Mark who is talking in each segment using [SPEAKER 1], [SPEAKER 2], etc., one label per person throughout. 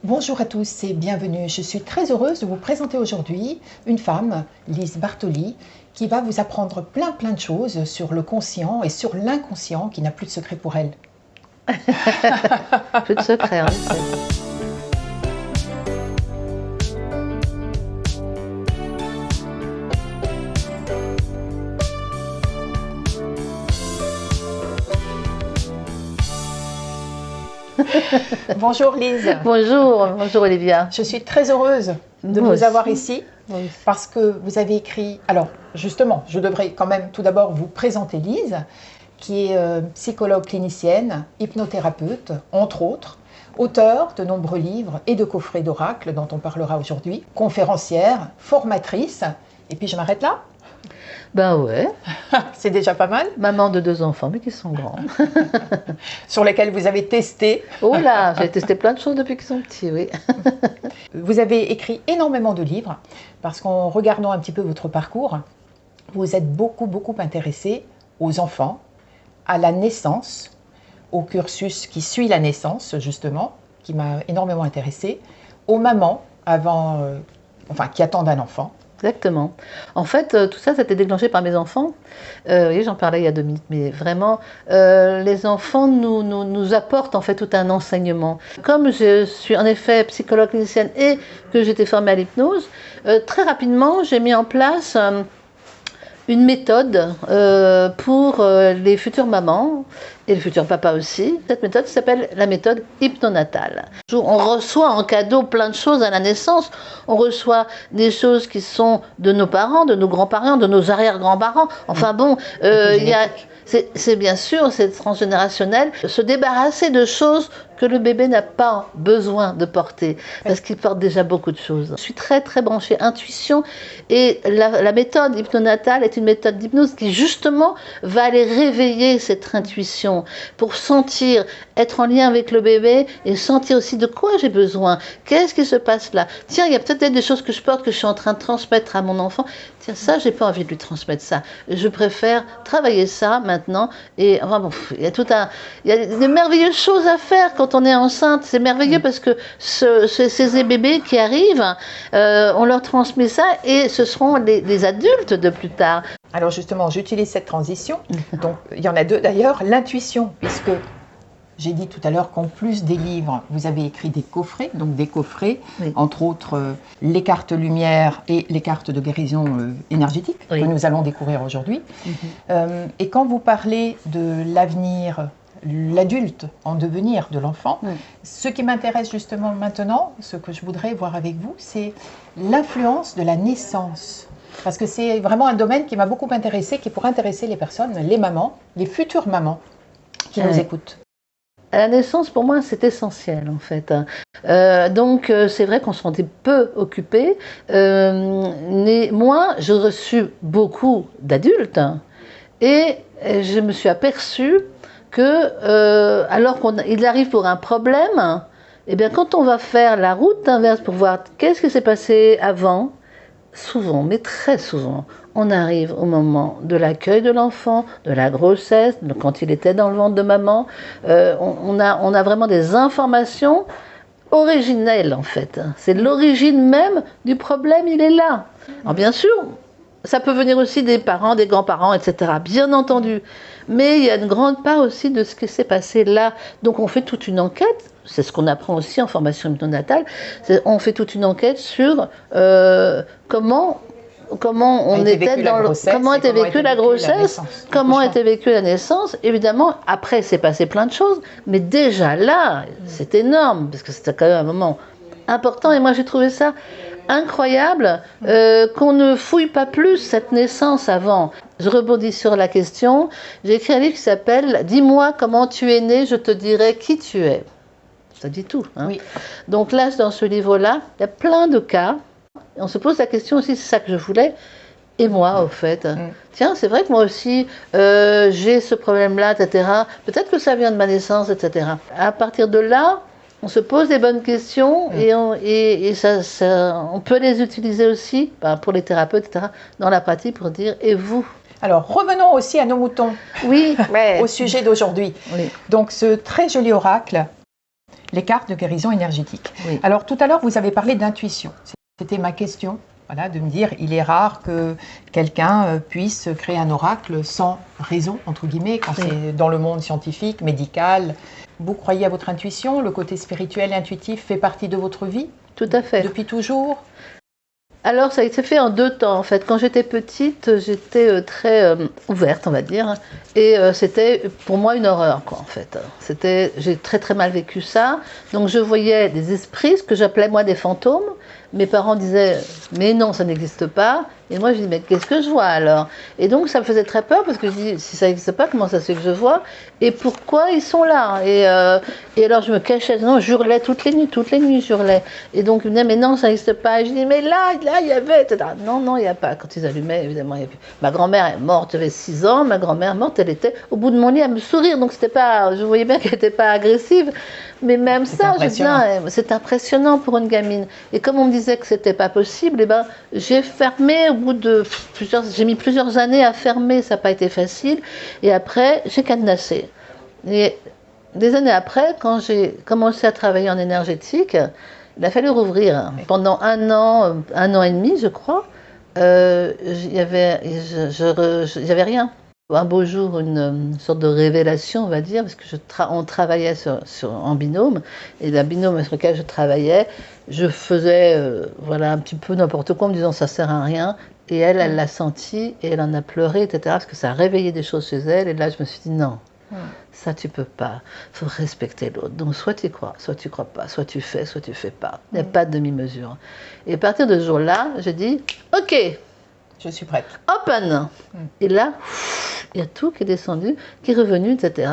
[SPEAKER 1] Bonjour à tous et bienvenue. Je suis très heureuse de vous présenter aujourd'hui une femme, Lise Bartoli, qui va vous apprendre plein de choses sur le conscient et sur l'inconscient qui n'a plus de secret pour elle.
[SPEAKER 2] Plus de secret, en effet.
[SPEAKER 1] Bonjour Lise.
[SPEAKER 2] Bonjour Olivia.
[SPEAKER 1] Je suis très heureuse de vous avoir ici parce que vous avez écrit... Alors justement, je devrais quand même tout d'abord vous présenter Lise, qui est psychologue clinicienne, hypnothérapeute, entre autres, auteure de nombreux livres et de coffrets d'oracles dont on parlera aujourd'hui, conférencière, formatrice, et puis je m'arrête là.
[SPEAKER 2] Ben ouais.
[SPEAKER 1] C'est déjà pas mal.
[SPEAKER 2] Maman de 2 enfants, mais qui sont grands.
[SPEAKER 1] Sur lesquels vous avez testé.
[SPEAKER 2] Oh là, j'ai testé plein de choses depuis qu'ils sont petits, oui.
[SPEAKER 1] Vous avez écrit énormément de livres, parce qu'en regardant un petit peu votre parcours, vous êtes beaucoup intéressé aux enfants, à la naissance, au cursus qui suit la naissance, justement, qui m'a énormément intéressée, aux mamans qui attendent un enfant.
[SPEAKER 2] Exactement. En fait, tout ça, c'était déclenché par mes enfants. Oui, j'en parlais il y a 2 minutes, mais vraiment, les enfants nous apportent en fait tout un enseignement. Comme je suis en effet psychologue clinicienne et que j'étais formée à l'hypnose, très rapidement, j'ai mis en place une méthode pour les futures mamans et les futurs papas aussi. Cette méthode s'appelle la méthode hypnonatale. On reçoit en cadeau plein de choses à la naissance. On reçoit des choses qui sont de nos parents, de nos grands-parents, de nos arrière-grands-parents. Enfin bon, c'est bien sûr, c'est transgénérationnel. Se débarrasser de choses que le bébé n'a pas besoin de porter, parce qu'il porte déjà beaucoup de choses. Je suis très branchée intuition, et la méthode hypnonatale est une méthode d'hypnose qui justement va aller réveiller cette intuition pour sentir, être en lien avec le bébé et sentir aussi de quoi j'ai besoin, qu'est-ce qui se passe là. Tiens, il y a peut-être des choses que je porte que je suis en train de transmettre à mon enfant. Tiens, ça, j'ai pas envie de lui transmettre ça. Je préfère travailler ça maintenant. Et enfin bon, il y a des merveilleuses choses à faire quand on est enceinte. C'est merveilleux parce que ces bébés qui arrivent, on leur transmet ça et ce seront les adultes de plus tard.
[SPEAKER 1] Alors justement, j'utilise cette transition. Donc, il y en a 2 d'ailleurs. L'intuition, puisque j'ai dit tout à l'heure qu'en plus des livres, vous avez écrit des coffrets, oui. Entre autres les cartes lumière et les cartes de guérison énergétique, oui, que nous allons découvrir aujourd'hui. Et quand vous parlez de l'avenir, l'adulte en devenir de l'enfant, oui, ce qui m'intéresse justement maintenant, ce que je voudrais voir avec vous, c'est l'influence de la naissance. Parce que c'est vraiment un domaine qui m'a beaucoup intéressée, qui pourrait intéresser les personnes, les mamans, les futures mamans qui nous écoutent.
[SPEAKER 2] À la naissance, pour moi, c'est essentiel, en fait. Donc, c'est vrai qu'on se sentait peu occupés. Moi, j'ai reçu beaucoup d'adultes et je me suis aperçue que, alors qu'il arrive pour un problème, eh bien, quand on va faire la route inverse pour voir qu'est-ce qui s'est passé avant, souvent, mais très souvent, on arrive au moment de l'accueil de l'enfant, de la grossesse, quand il était dans le ventre de maman. On a vraiment des informations originelles, en fait. C'est l'origine même du problème, il est là. Alors bien sûr, ça peut venir aussi des parents, des grands-parents, etc., bien entendu. Mais il y a une grande part aussi de ce qui s'est passé là. Donc on fait toute une enquête. C'est ce qu'on apprend aussi en formation hypnonatale. On fait toute une enquête sur comment était vécue la grossesse, comment était vécue la naissance. Évidemment, après, c'est passé plein de choses, mais déjà là, c'est énorme, parce que c'était quand même un moment important. Et moi, j'ai trouvé ça incroyable qu'on ne fouille pas plus cette naissance avant. Je rebondis sur la question. J'ai écrit un livre qui s'appelle « Dis-moi comment tu es né, je te dirai qui tu es ». Ça dit tout. Hein. Oui. Donc là, dans ce livre-là, il y a plein de cas. On se pose la question aussi, c'est ça que je voulais. Et moi, au fait, tiens, c'est vrai que moi aussi, j'ai ce problème-là, etc. Peut-être que ça vient de ma naissance, etc. À partir de là, on se pose des bonnes questions et on peut les utiliser aussi pour les thérapeutes, etc., dans la pratique pour dire « et vous ?»
[SPEAKER 1] Alors, revenons aussi à nos moutons,
[SPEAKER 2] oui,
[SPEAKER 1] au sujet d'aujourd'hui.
[SPEAKER 2] Oui.
[SPEAKER 1] Donc, ce très joli oracle Les cartes de guérison énergétique.
[SPEAKER 2] Oui.
[SPEAKER 1] Alors tout à l'heure, vous avez parlé d'intuition. C'était ma question, voilà, de me dire, il est rare que quelqu'un puisse créer un oracle sans raison, entre guillemets, quand c'est dans le monde scientifique, médical. Vous croyez à votre intuition? Le côté spirituel et intuitif fait partie de votre vie?
[SPEAKER 2] Tout à fait.
[SPEAKER 1] Depuis toujours?
[SPEAKER 2] Alors, ça a été fait en 2 temps, en fait. Quand j'étais petite, j'étais très ouverte, on va dire. Et c'était, pour moi, une horreur, quoi, en fait. J'ai très, très mal vécu ça. Donc, je voyais des esprits, ce que j'appelais, moi, des fantômes. Mes parents disaient, mais non, ça n'existe pas. Et moi, je dis, mais qu'est-ce que je vois, alors? Et donc, ça me faisait très peur, parce que je dis, si ça n'existe pas, comment ça se fait que je vois? Et pourquoi ils sont là? Et alors, je me cachais, non, je hurlais toutes les nuits, je hurlais. Et donc, ils me disaient, mais non, ça n'existe pas. Et je dis, mais là, il y avait, etc. Non, il n'y a pas. Quand ils allumaient, évidemment, il n'y a plus. Ma grand-mère est morte, j'avais 6 ans. Ma grand-mère morte, elle était au bout de mon lit à me sourire. Donc, c'était pas, je voyais bien qu'elle n'était pas agressive. Mais même ça, je dis, c'est impressionnant pour une gamine. Et comme on me disait que c'était pas possible, eh ben, j'ai fermé au bout de j'ai mis plusieurs années à fermer, ça n'a pas été facile. Et après, j'ai cadenassé. Et des années après, quand j'ai commencé à travailler en énergétique, il a fallu rouvrir. Pendant 1 an et demi, je crois, il y avait rien. Un beau jour, une sorte de révélation, on va dire, parce que on travaillait en binôme, et la binôme sur lequel je travaillais, je faisais voilà, un petit peu n'importe quoi en me disant ça sert à rien, et elle l'a senti, et elle en a pleuré, etc., parce que ça a réveillé des choses chez elle, et là je me suis dit non, ça tu peux pas, il faut respecter l'autre, donc soit tu crois pas, soit tu fais pas, il n'y a pas de demi-mesure. Et à partir de ce jour-là, j'ai dit ok,
[SPEAKER 1] je suis prête.
[SPEAKER 2] Open. Et là, il y a tout qui est descendu, qui est revenu, etc.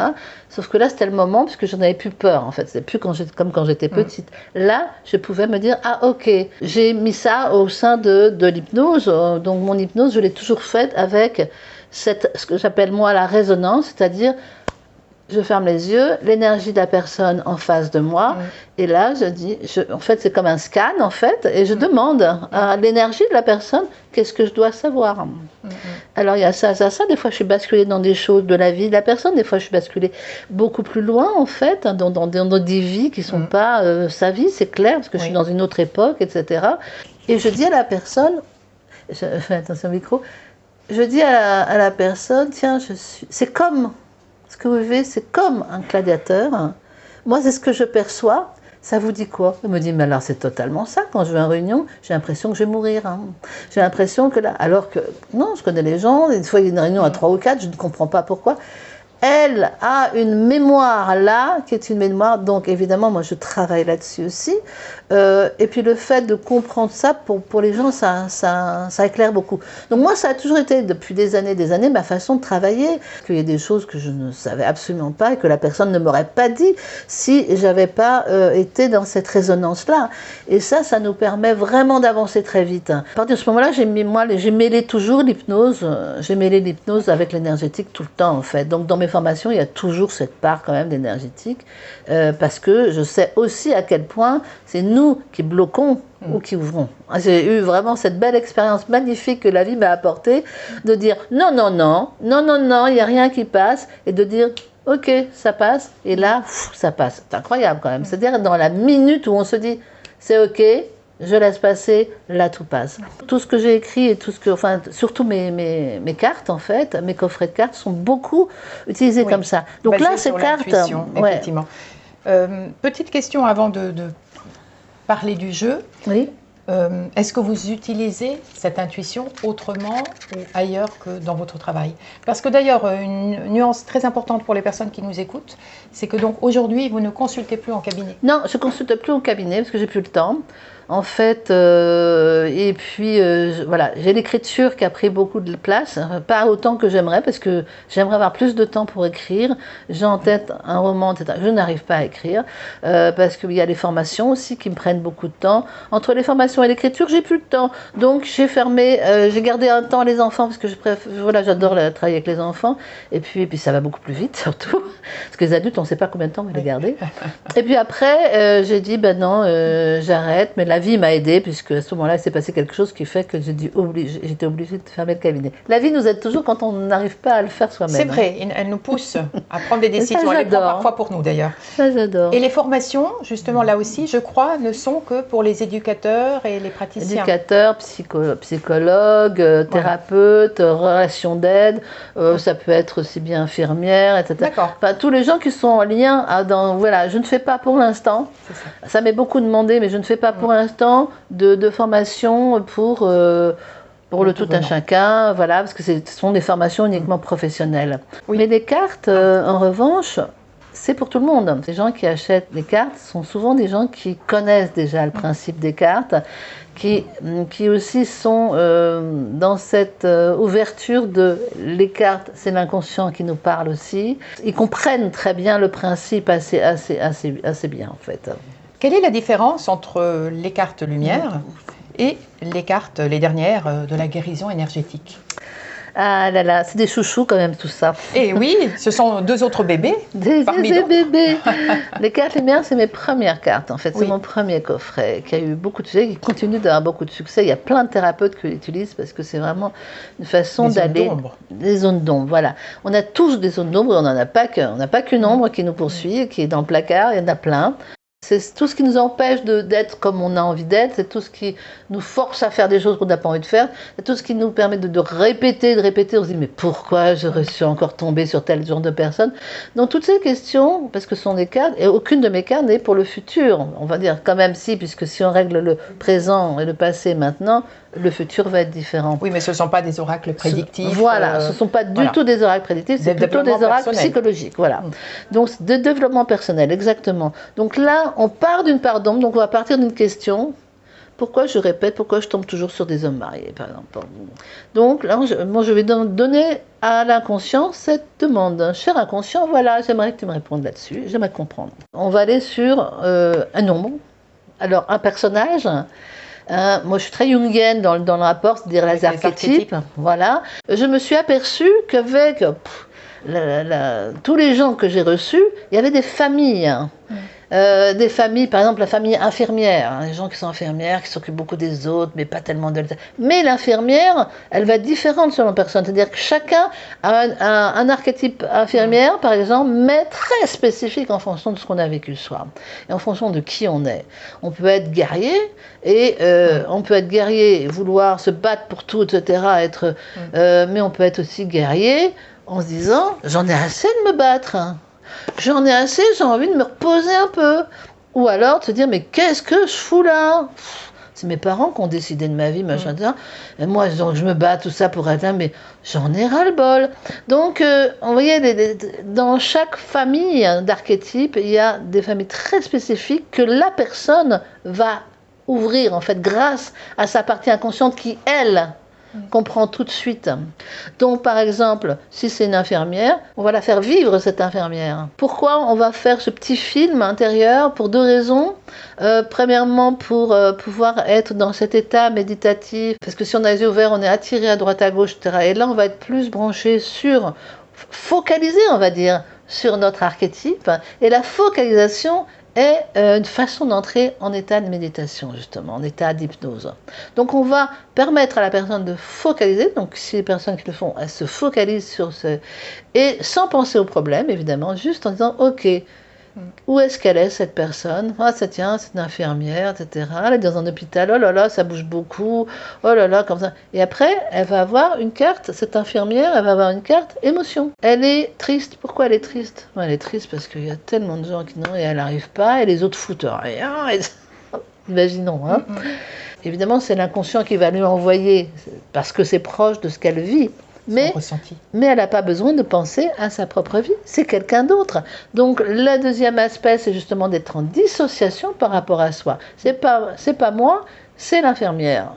[SPEAKER 2] Sauf que là, c'était le moment, puisque j'en avais plus peur, en fait. C'est plus comme quand j'étais petite. Là, je pouvais me dire, ah ok, j'ai mis ça au sein de l'hypnose. Donc mon hypnose, je l'ai toujours faite avec ce que j'appelle moi la résonance, c'est-à-dire je ferme les yeux, l'énergie de la personne en face de moi, et là je dis, en fait c'est comme un scan en fait, et je demande à l'énergie de la personne qu'est-ce que je dois savoir. Alors il y a ça, des fois je suis basculée dans des choses de la vie de la personne, des fois je suis basculée beaucoup plus loin en fait, dans des vies qui ne sont pas sa vie, c'est clair, parce que je suis dans une autre époque, etc. Et je dis à la personne, fais attention au micro, je dis à la personne, tiens, c'est comme... Ce que vous vivez, c'est comme un gladiateur. Moi, c'est ce que je perçois. Ça vous dit quoi? Elle me dit, mais alors c'est totalement ça. Quand je vais en réunion, j'ai l'impression que je vais mourir. J'ai l'impression que là... Alors que, non, je connais les gens. Des fois, il y a une réunion à 3 ou 4, je ne comprends pas pourquoi. Elle a une mémoire là, qui est une mémoire, donc évidemment, moi je travaille là-dessus aussi. Et puis le fait de comprendre ça, pour les gens, ça éclaire beaucoup. Donc moi, ça a toujours été, depuis des années, ma façon de travailler. Qu'il y a des choses que je ne savais absolument pas et que la personne ne m'aurait pas dit si j'avais pas été dans cette résonance-là. Et ça nous permet vraiment d'avancer très vite. À partir de ce moment-là, j'ai mêlé toujours l'hypnose. J'ai mêlé l'hypnose avec l'énergétique tout le temps, en fait. Donc dans mes formations, il y a toujours cette part quand même d'énergétique, parce que je sais aussi à quel point c'est nous qui bloquons ou qui ouvrons. J'ai eu vraiment cette belle expérience magnifique que la vie m'a apportée, de dire non, il n'y a rien qui passe, et de dire ok, ça passe, et là, ça passe. C'est incroyable quand même. C'est-à-dire dans la minute où on se dit c'est ok, je laisse passer, là tout passe. Tout ce que j'ai écrit et tout ce que, enfin, surtout mes cartes en fait, mes coffrets de cartes sont beaucoup utilisés comme ça. Donc là, ces cartes,
[SPEAKER 1] effectivement. Petite question avant de parler du jeu.
[SPEAKER 2] Oui.
[SPEAKER 1] Est-ce que vous utilisez cette intuition autrement ou ailleurs que dans votre travail? Parce que d'ailleurs, une nuance très importante pour les personnes qui nous écoutent, c'est que donc aujourd'hui, vous ne consultez plus en cabinet.
[SPEAKER 2] Non, je ne consulte plus en cabinet parce que j'ai plus le temps. En fait, et puis voilà, j'ai l'écriture qui a pris beaucoup de place, pas autant que j'aimerais, parce que j'aimerais avoir plus de temps pour écrire. J'ai en tête un roman, etc. Je n'arrive pas à écrire, parce qu'il y a les formations aussi qui me prennent beaucoup de temps. Entre les formations et l'écriture, j'ai plus de temps. Donc j'ai fermé, j'ai gardé un temps les enfants, parce que voilà, j'adore travailler avec les enfants, et puis ça va beaucoup plus vite, surtout, parce que les adultes, on ne sait pas combien de temps on va les garder. Et puis après, j'ai dit, ben non, j'arrête, mais la la vie m'a aidée, puisque à ce moment-là, il s'est passé quelque chose qui fait que j'étais obligée de fermer le cabinet. La vie nous aide toujours quand on n'arrive pas à le faire soi-même.
[SPEAKER 1] C'est vrai, elle nous pousse à prendre des décisions. Elle les prend parfois pour nous d'ailleurs.
[SPEAKER 2] Ça, j'adore.
[SPEAKER 1] Et les formations, justement, là aussi, je crois, ne sont que pour les éducateurs et les praticiens.
[SPEAKER 2] Éducateurs, psychologues, thérapeutes, relations d'aide, ça peut être aussi bien infirmière, etc.
[SPEAKER 1] D'accord.
[SPEAKER 2] Enfin, tous les gens qui sont en lien, voilà, je ne fais pas pour l'instant, ça m'est beaucoup demandé, mais je ne fais pas pour l'instant de formation pour le tout un chacun, voilà, parce que ce sont des formations uniquement professionnelles. Oui. Mais les cartes, en revanche, c'est pour tout le monde. Les gens qui achètent des cartes sont souvent des gens qui connaissent déjà le principe des cartes, qui aussi sont dans cette ouverture de les cartes, c'est l'inconscient qui nous parle aussi. Ils comprennent très bien le principe assez bien en fait.
[SPEAKER 1] Quelle est la différence entre les cartes lumière et les cartes, les dernières, de la guérison énergétique?
[SPEAKER 2] Ah là là, c'est des chouchous quand même tout ça.
[SPEAKER 1] Et oui, ce sont 2 autres bébés.
[SPEAKER 2] Des bébés. Les cartes lumière, c'est mes premières cartes en fait. C'est mon premier coffret qui a eu beaucoup de succès, qui continue d'avoir beaucoup de succès. Il y a plein de thérapeutes qui l'utilisent parce que c'est vraiment une façon d'aller. Des zones d'ombre, voilà. On a tous des zones d'ombre, on n'en a pas qu'une. On n'a pas qu'une ombre qui nous poursuit, qui est dans le placard, il y en a plein. C'est tout ce qui nous empêche d'être comme on a envie d'être, c'est tout ce qui nous force à faire des choses qu'on n'a pas envie de faire, c'est tout ce qui nous permet de répéter, on se dit mais pourquoi je suis encore tombée sur tel genre de personne. Donc toutes ces questions, parce que ce sont des cartes, et aucune de mes cartes n'est pour le futur, on va dire quand même si, puisque si on règle le présent et le passé maintenant, le futur va être différent.
[SPEAKER 1] Oui, mais ce ne sont pas des oracles prédictifs.
[SPEAKER 2] Voilà, ce ne sont pas du tout des oracles prédictifs, c'est plutôt des oracles psychologiques. Voilà. Donc, de développement personnel, exactement. Donc là, on part d'une part d'ombre, donc on va partir d'une question. Pourquoi je répète, pourquoi je tombe toujours sur des hommes mariés, par exemple. Donc là, je vais donner à l'inconscient cette demande. Cher inconscient, voilà, j'aimerais que tu me répondes là-dessus, j'aimerais comprendre. On va aller sur un nombre, alors un personnage. Moi, je suis très jungienne dans le rapport, c'est-à-dire les archétypes. Voilà. Je me suis aperçue qu'avec tous les gens que j'ai reçus, il y avait des familles. Des familles, par exemple la famille infirmière, les gens qui sont infirmières, qui s'occupent beaucoup des autres, mais pas tellement d'elles. Mais l'infirmière, elle va être différente selon personne. C'est-à-dire que chacun a un archétype infirmière, par exemple, mais très spécifique en fonction de ce qu'on a vécu soi. Et en fonction de qui on est. On peut être guerrier, et on peut être guerrier et vouloir se battre pour tout, etc. Mais on peut être aussi guerrier en se disant, j'en ai assez de me battre. J'en ai assez, j'ai envie de me reposer un peu. Ou alors de se dire, mais qu'est-ce que je fous là? C'est mes parents qui ont décidé de ma vie, machin, et moi, donc, je me bats, tout ça pour être là, mais j'en ai ras-le-bol. Donc, on voyait, dans chaque famille d'archétypes, il y a des familles très spécifiques que la personne va ouvrir, en fait, grâce à sa partie inconsciente qui, elle, comprend tout de suite. Donc, par exemple, si c'est une infirmière, on va la faire vivre, cette infirmière. Pourquoi on va faire ce petit film intérieur? Pour 2 raisons. Premièrement, pour pouvoir être dans cet état méditatif, parce que si on a les yeux ouverts, on est attiré à droite, à gauche, etc. Et là, on va être plus branché focalisé, on va dire, sur notre archétype. Et la focalisation est une façon d'entrer en état de méditation, justement, en état d'hypnose. Donc on va permettre à la personne de focaliser, donc si les personnes qui le font, elles se focalisent sur et sans penser au problème, évidemment, juste en disant, ok, où est-ce qu'elle est, cette personne? Ah, ça tient, c'est une infirmière, etc. Elle est dans un hôpital, oh là là, ça bouge beaucoup, oh là là, comme ça. Et après, elle va avoir une carte, cette infirmière, elle va avoir une carte émotion. Elle est triste. Pourquoi elle est triste? Elle est triste parce qu'il y a tellement de gens qui n'ont, et elle n'arrive pas, et les autres foutent rien. Imaginons, hein. Évidemment, c'est l'inconscient qui va lui envoyer, parce que c'est proche de ce qu'elle vit. Mais elle n'a pas besoin de penser à sa propre vie, c'est quelqu'un d'autre. Donc le deuxième aspect, c'est justement d'être en dissociation par rapport à soi. C'est pas moi, c'est l'infirmière.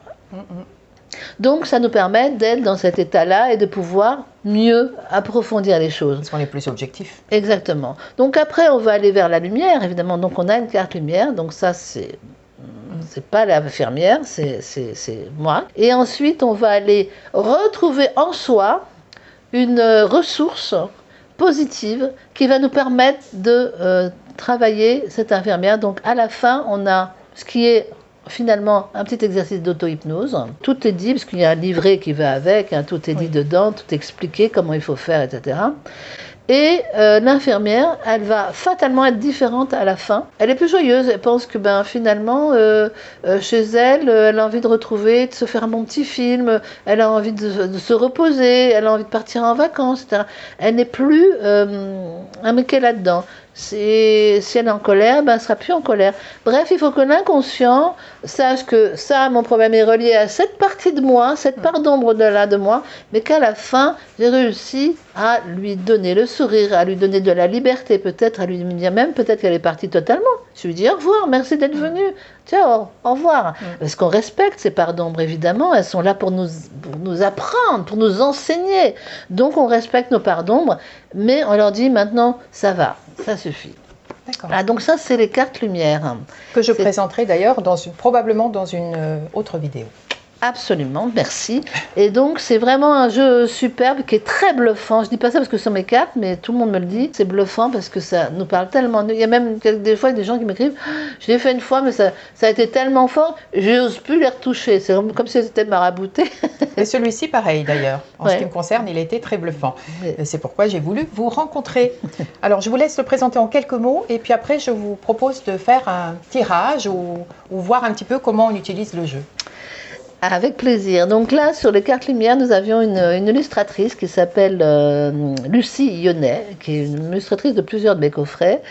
[SPEAKER 2] Donc ça nous permet d'être dans cet état-là et de pouvoir mieux approfondir les choses.
[SPEAKER 1] Parce qu'on est plus objectif.
[SPEAKER 2] Exactement. Donc après, on va aller vers la lumière, évidemment. Donc on a une carte lumière, donc ça c'est pas l'infirmière, c'est moi. Et ensuite, on va aller retrouver en soi une ressource positive qui va nous permettre de travailler cette infirmière. Donc, à la fin, on a ce qui est finalement un petit exercice d'auto-hypnose. Tout est dit, parce qu'il y a un livret qui va avec, hein, tout est dit dedans, tout est expliqué, comment il faut faire, etc. Et l'infirmière, elle va fatalement être différente à la fin. Elle est plus joyeuse, elle pense que finalement, chez elle, elle a envie de retrouver, de se faire un bon petit film, elle a envie de se reposer, elle a envie de partir en vacances, etc. Elle n'est plus imbriquée là-dedans. Si elle est en colère, elle ne sera plus en colère. Bref, il faut que l'inconscient sache que ça, mon problème est relié à cette partie de moi, cette part d'ombre de moi, mais qu'à la fin, j'ai réussi à lui donner le sourire, à lui donner de la liberté, peut-être à lui dire même, peut-être qu'elle est partie totalement. Je lui dis au revoir, merci d'être venu. Ciao, au revoir. Parce qu'on respecte ces parts d'ombre, évidemment, elles sont là pour nous apprendre, pour nous enseigner. Donc on respecte nos parts d'ombre, mais on leur dit maintenant, ça va, ça suffit. Ah, donc ça, c'est les cartes lumière.
[SPEAKER 1] Que je présenterai d'ailleurs probablement dans une autre vidéo.
[SPEAKER 2] Absolument, merci. Et donc, c'est vraiment un jeu superbe qui est très bluffant. Je dis pas ça parce que ce sont mes cartes, mais tout le monde me le dit. C'est bluffant parce que ça nous parle tellement. Il y a même des fois des gens qui m'écrivent « Je l'ai fait une fois, mais ça a été tellement fort, je n'ose plus les retoucher. » C'est comme si c'était marabouté.
[SPEAKER 1] Et celui-ci, pareil d'ailleurs. En ce qui me concerne, il a été très bluffant. C'est pourquoi j'ai voulu vous rencontrer. Alors, je vous laisse le présenter en quelques mots et puis après, je vous propose de faire un tirage ou voir un petit peu comment on utilise le jeu.
[SPEAKER 2] Avec plaisir. Donc là, sur les cartes lumière, nous avions une illustratrice qui s'appelle Lucie Yonnet, qui est une illustratrice de plusieurs de mes coffrets,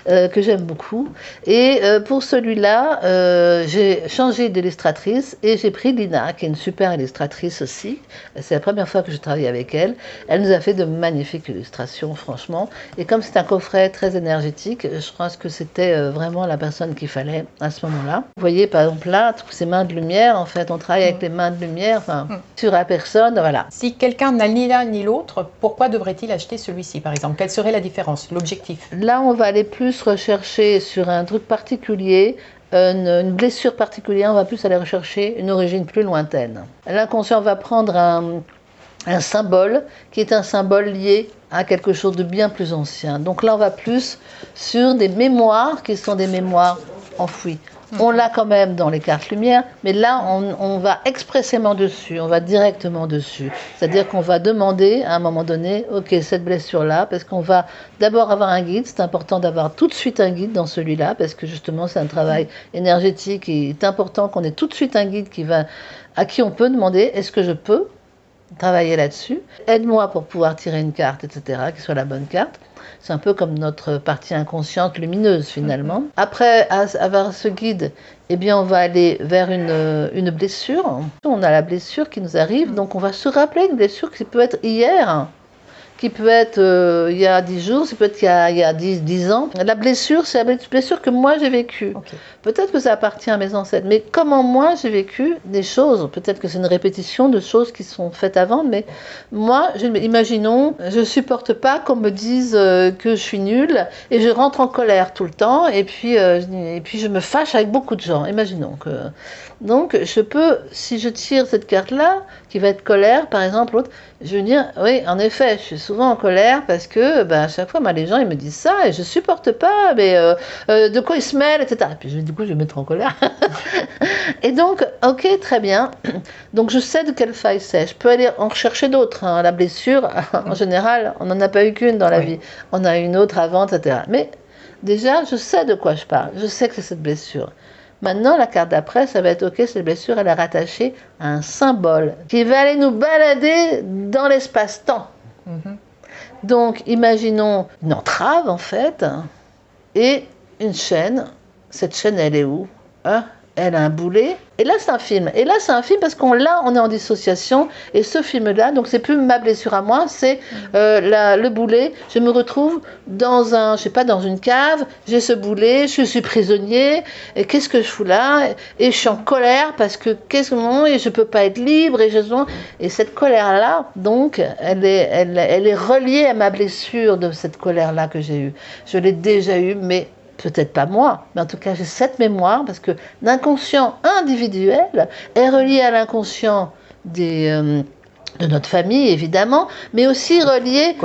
[SPEAKER 2] que j'aime beaucoup. Et pour celui-là, j'ai changé d'illustratrice et j'ai pris Lina, qui est une super illustratrice aussi. C'est la première fois que je travaille avec elle. Elle nous a fait de magnifiques illustrations, franchement. Et comme c'est un coffret très énergétique, je pense que c'était vraiment la personne qu'il fallait à ce moment-là. Vous voyez, par exemple, là, toutes ces mains de lumière, en fait, on travaille avec les mains de lumière, sur la personne, voilà.
[SPEAKER 1] Si quelqu'un n'a ni l'un ni l'autre, pourquoi devrait-il acheter celui-ci, par exemple? Quelle serait la différence, l'objectif?
[SPEAKER 2] Là, on va aller plus rechercher sur un truc particulier, une blessure particulière, on va plus aller rechercher une origine plus lointaine. L'inconscient va prendre un symbole qui est un symbole lié à quelque chose de bien plus ancien. Donc là, on va plus sur des mémoires qui sont des mémoires enfouies. On l'a quand même dans les cartes lumière, mais là, on va expressément dessus, on va directement dessus. C'est-à-dire qu'on va demander à un moment donné, ok, cette blessure-là, parce qu'on va d'abord avoir un guide, c'est important d'avoir tout de suite un guide dans celui-là, parce que justement, c'est un travail énergétique et il est important qu'on ait tout de suite un guide à qui on peut demander, est-ce que je peux travailler là-dessus? Aide-moi pour pouvoir tirer une carte, etc., qui soit la bonne carte. C'est un peu comme notre partie inconsciente lumineuse finalement. Après avoir ce guide, eh bien on va aller vers une blessure. On a la blessure qui nous arrive, donc on va se rappeler une blessure qui peut être hier, qui peut être il y a 10 jours, ça peut être il y a 10 ans. La blessure, c'est la blessure que moi j'ai vécue. Okay. Peut-être que ça appartient à mes ancêtres, mais comment moi j'ai vécu des choses, peut-être que c'est une répétition de choses qui sont faites avant, mais moi, imaginons, je ne supporte pas qu'on me dise que je suis nulle et je rentre en colère tout le temps et puis je me fâche avec beaucoup de gens. Imaginons que... Donc, je peux, si je tire cette carte-là, qui va être colère, par exemple, l'autre, je vais dire, oui, en effet, je suis souvent en colère parce que, à chaque fois, les gens, ils me disent ça et je supporte pas, mais de quoi ils se mêlent, etc. Et puis, du coup, je vais me mettre en colère. Et donc, ok, très bien. Donc, je sais de quelle faille c'est. Je peux aller en rechercher d'autres. La blessure, en général, on n'en a pas eu qu'une dans la vie. On a eu une autre avant, etc. Mais déjà, je sais de quoi je parle. Je sais que c'est cette blessure. Maintenant, la carte d'après, ça va être ok, cette blessure, elle est rattachée à un symbole qui va aller nous balader dans l'espace-temps. Donc, imaginons une entrave, en fait, et une chaîne. Cette chaîne, elle est où? Elle a un boulet. Et là, c'est un film. Et là, c'est un film parce qu'on est en dissociation. Et ce film-là, donc c'est plus ma blessure à moi, c'est le boulet. Je me retrouve dans dans une cave. J'ai ce boulet, je suis prisonnier. Et qu'est-ce que je fous là? Et je suis en colère parce que et je peux pas être libre. Et cette colère-là, donc, elle est reliée à ma blessure de cette colère-là que j'ai eue. Je l'ai déjà eue, mais peut-être pas moi, mais en tout cas j'ai cette mémoire parce que l'inconscient individuel est relié à l'inconscient des de notre famille, évidemment, mais aussi relié